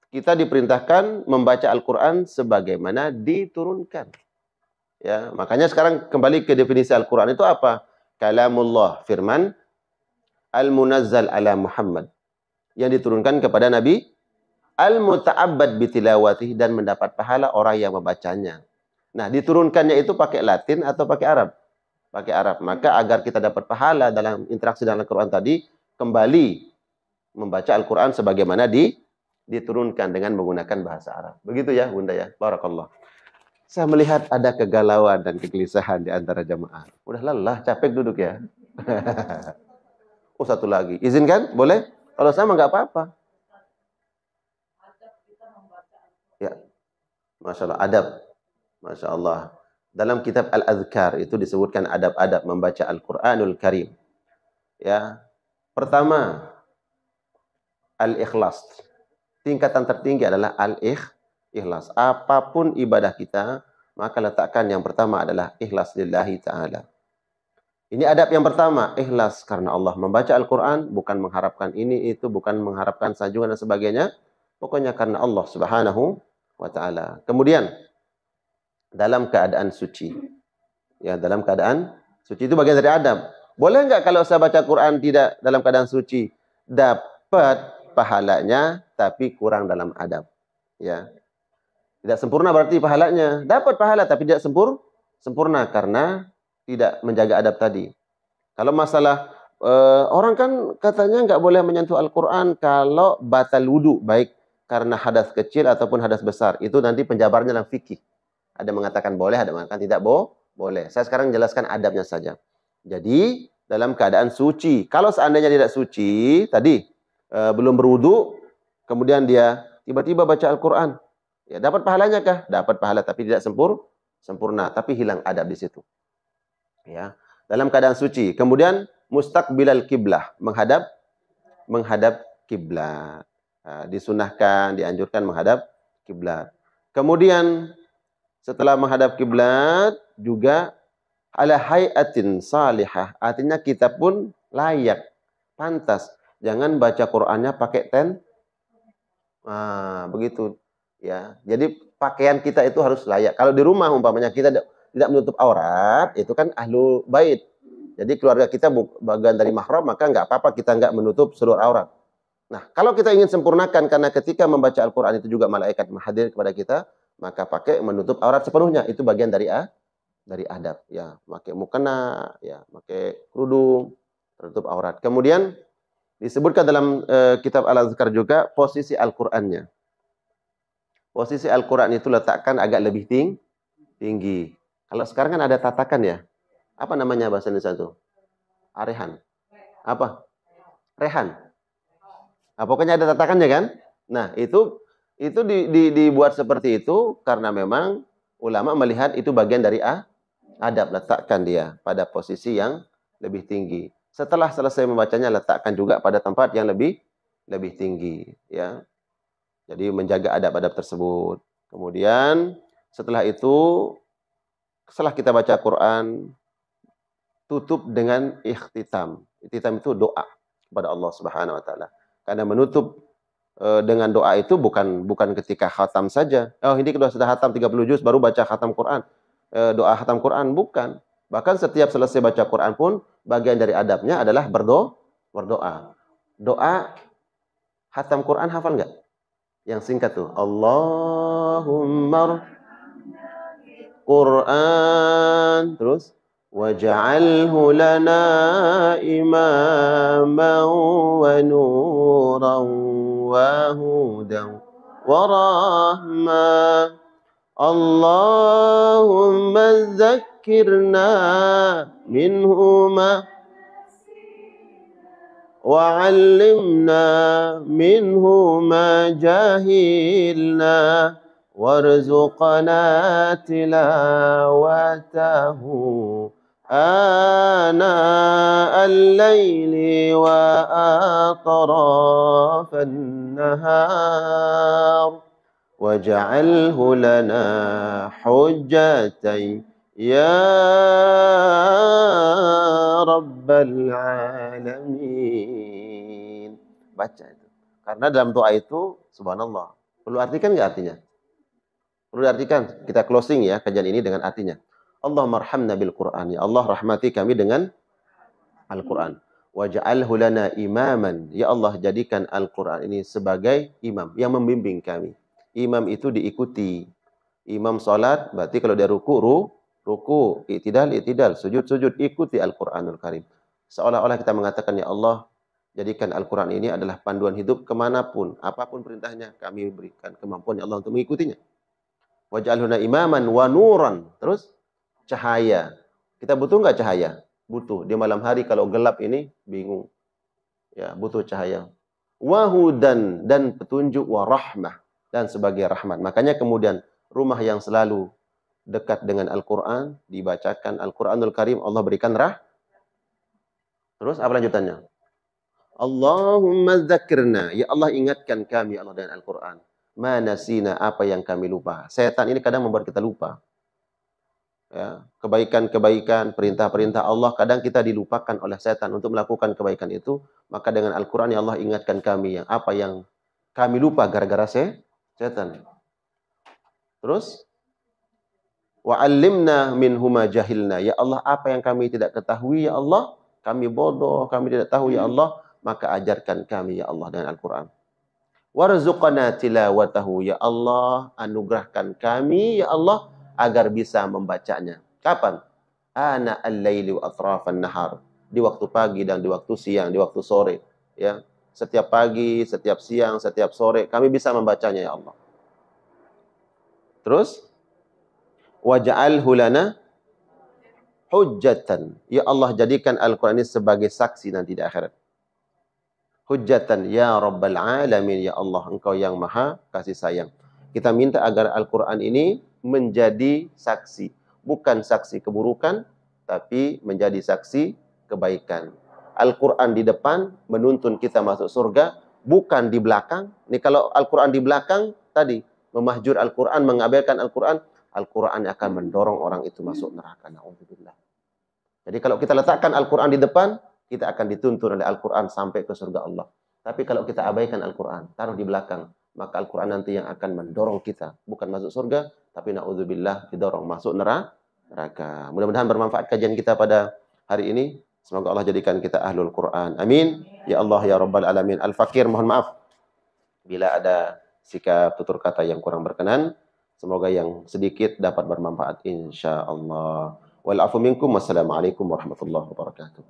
kita diperintahkan membaca Al-Quran sebagaimana diturunkan. Ya, makanya sekarang kembali ke definisi Al-Quran itu apa? Kalamullah, firman al-munazzal ala Muhammad. Yang diturunkan kepada Nabi, al-muta'abbad bitilawatih, dan mendapat pahala orang yang membacanya. Nah, diturunkannya itu pakai Latin atau pakai Arab? Pakai Arab. Maka agar kita dapat pahala dalam interaksi dengan Al-Quran tadi, kembali membaca Al-Quran sebagaimana diturunkan dengan menggunakan bahasa Arab. Begitu ya, Bunda ya. Barakallah. Saya melihat ada kegalauan dan kegelisahan di antara jamaah. Udah lelah, capek duduk ya. Oh, satu lagi. Izinkan? Boleh? Kalau sama nggak apa-apa. Ya. Masya Allah, adab. Masya Allah. Dalam kitab Al-Adhkar itu disebutkan adab-adab membaca Al-Quranul Karim. Ya. Pertama, al-ikhlas. Tingkatan tertinggi adalah al-ikhlas. Apapun ibadah kita, maka letakkan yang pertama adalah ikhlas lillahi ta'ala. Ini adab yang pertama, ikhlas karena Allah. Membaca Al-Quran bukan mengharapkan ini, itu, bukan mengharapkan sanjungan dan sebagainya. Pokoknya karena Allah subhanahu wa ta'ala. Kemudian, dalam keadaan suci. Ya, dalam keadaan suci itu bagian dari adab. Boleh nggak kalau saya baca Quran tidak dalam keadaan suci? Dapat pahalanya, tapi kurang dalam adab. Ya. Tidak sempurna berarti pahalanya. Dapat pahala, tapi tidak sempurna karena tidak menjaga adab tadi. Kalau masalah orang kan katanya nggak boleh menyentuh Al-Quran kalau batal wudu, baik karena hadas kecil ataupun hadas besar. Itu nanti penjabarnya dalam fikih. Ada mengatakan boleh, ada mengatakan tidak boleh. Saya sekarang jelaskan adabnya saja. Jadi dalam keadaan suci. Kalau seandainya tidak suci, tadi belum berwudu, kemudian dia tiba-tiba baca Al-Quran. Ya, dapat pahalanya kah? Dapat pahala, tapi tidak sempurna. Tapi hilang adab di situ. Ya, dalam keadaan suci. Kemudian mustaqbilal kiblah, menghadap kiblat. Nah, disunahkan, dianjurkan menghadap kiblat. Kemudian setelah menghadap kiblat juga ala hayatin salihah. Artinya kita pun layak, pantas. Jangan baca Qur'annya pakai begitu. Ya. Jadi pakaian kita itu harus layak. Kalau di rumah umpamanya kita tidak menutup aurat, itu kan ahlu bait. Jadi keluarga kita bagian dari mahram, maka nggak apa-apa kita nggak menutup seluruh aurat. Nah, kalau kita ingin sempurnakan, karena ketika membaca Al-Quran itu juga malaikat menghadir kepada kita, maka pakai menutup aurat sepenuhnya. Itu bagian dari adab. Ya, pakai mukena, ya, pakai kerudung, tertutup aurat. Kemudian disebutkan dalam kitab Al-Azkar juga posisi Al-Qur'annya. Posisi Al-Qur'an itu letakkan agak lebih tinggi. Kalau sekarang kan ada tatakan ya. Apa namanya bahasa Indonesia itu? Arehan. Apa? Rehan. Nah, pokoknya ada tatakannya kan? Nah, itu dibuat seperti itu karena memang ulama melihat itu bagian dari adab, letakkan dia pada posisi yang lebih tinggi. Setelah selesai membacanya, letakkan juga pada tempat yang lebih tinggi, ya. Jadi menjaga adab-adab tersebut. Kemudian setelah itu, setelah kita baca Quran, tutup dengan ikhtitam. Ikhtitam itu doa kepada Allah Subhanahu wa taala. Karena menutup dengan doa itu bukan ketika khatam saja. Oh, ini kita sudah khatam 30 juz baru baca khatam Quran. Doa khatam Quran bukan. Bahkan setiap selesai baca Quran pun bagian dari adabnya adalah berdoa. Doa khatam Quran hafal enggak? Yang singkat tuh. Allahumma Quran. Terus waj'alhu lana imaman wa nuran wa hudan wa rahmah. Allahumma zakkirna minhu ma wa'allimna minhu ma jahilna warzuqna tilawatahu ana al-layli wa atrafan nahar waj'alhu lana hujjatan ya rabbal alamin. Baca itu. Karena dalam doa itu subhanallah. Perlu artikan enggak artinya? Perlu diartikan. Kita closing ya kajian ini dengan artinya. Allahumma arhamna bil Qur'an. Ya Allah rahmati kami dengan Al-Qur'an. Waj'alhu lana imaman. Ya Allah jadikan Al-Qur'an ini sebagai imam yang membimbing kami. Imam itu diikuti. Imam salat berarti kalau dia ruku, i'tidal, sujud, ikuti Al-Qur'anul Karim. Seolah-olah kita mengatakan, ya Allah, jadikan Al-Quran ini adalah panduan hidup kemanapun, apapun perintahnya, kami berikan kemampuan ya Allah untuk mengikutinya. Waj'alhuna imaman wa nuran. Terus, cahaya. Kita butuh nggak cahaya? Butuh. Di malam hari kalau gelap ini, bingung. Ya, butuh cahaya. Wahudan, dan petunjuk, wa rahmah, dan sebagai rahmat. Makanya kemudian, rumah yang selalu dekat dengan Al-Quran, dibacakan Al-Quranul Karim, Allah berikan Terus apa lanjutannya? Allahumma dzakirna, ya Allah ingatkan kami Allah dengan Al-Quran. Ma nasina, apa yang kami lupa. Setan ini kadang membuat kita lupa. Ya, kebaikan-kebaikan, perintah-perintah Allah, kadang kita dilupakan oleh setan untuk melakukan kebaikan itu. Maka dengan Al-Quran ya Allah ingatkan kami yang apa yang kami lupa gara-gara setan. Terus wa'allimna minhu ma jahilna. Ya Allah, apa yang kami tidak ketahui, ya Allah, kami bodoh, kami tidak tahu, ya Allah, maka ajarkan kami, ya Allah, dengan Al-Quran. Warzuqna tilawatahu, ya Allah, anugerahkan kami, ya Allah, agar bisa membacanya. Kapan? Ana al-laili wa atrafan nahar. Di waktu pagi dan di waktu siang, di waktu sore. Ya, setiap pagi, setiap siang, setiap sore, kami bisa membacanya, ya Allah. Terus, waj'alhu lana hujjatan. Ya Allah, jadikan Al-Quran ini sebagai saksi nanti di akhirat. Hujjatan ya Rabbal Alamin. Ya Allah, Engkau yang maha kasih sayang. Kita minta agar Al-Quran ini menjadi saksi. Bukan saksi keburukan, tapi menjadi saksi kebaikan. Al-Quran di depan menuntun kita masuk surga, bukan di belakang. Ini kalau Al-Quran di belakang, tadi, memahjur Al-Quran, mengabaikan Al-Quran, Al-Quran akan mendorong orang itu masuk neraka. Na'udzubillah. Jadi kalau kita letakkan Al-Quran di depan, kita akan dituntun oleh Al-Quran sampai ke surga Allah. Tapi kalau kita abaikan Al-Quran, taruh di belakang, maka Al-Quran nanti yang akan mendorong kita. Bukan masuk surga, tapi na'udzubillah didorong masuk neraka. Mudah-mudahan bermanfaat kajian kita pada hari ini. Semoga Allah jadikan kita ahlul Quran. Amin. Ya Allah ya Rabbal Alamin. Al-Fakir mohon maaf bila ada sikap tutur kata yang kurang berkenan. Semoga yang sedikit dapat bermanfaat insyaallah. Wal afu minkum. Wassalamualaikum warahmatullahi wabarakatuh.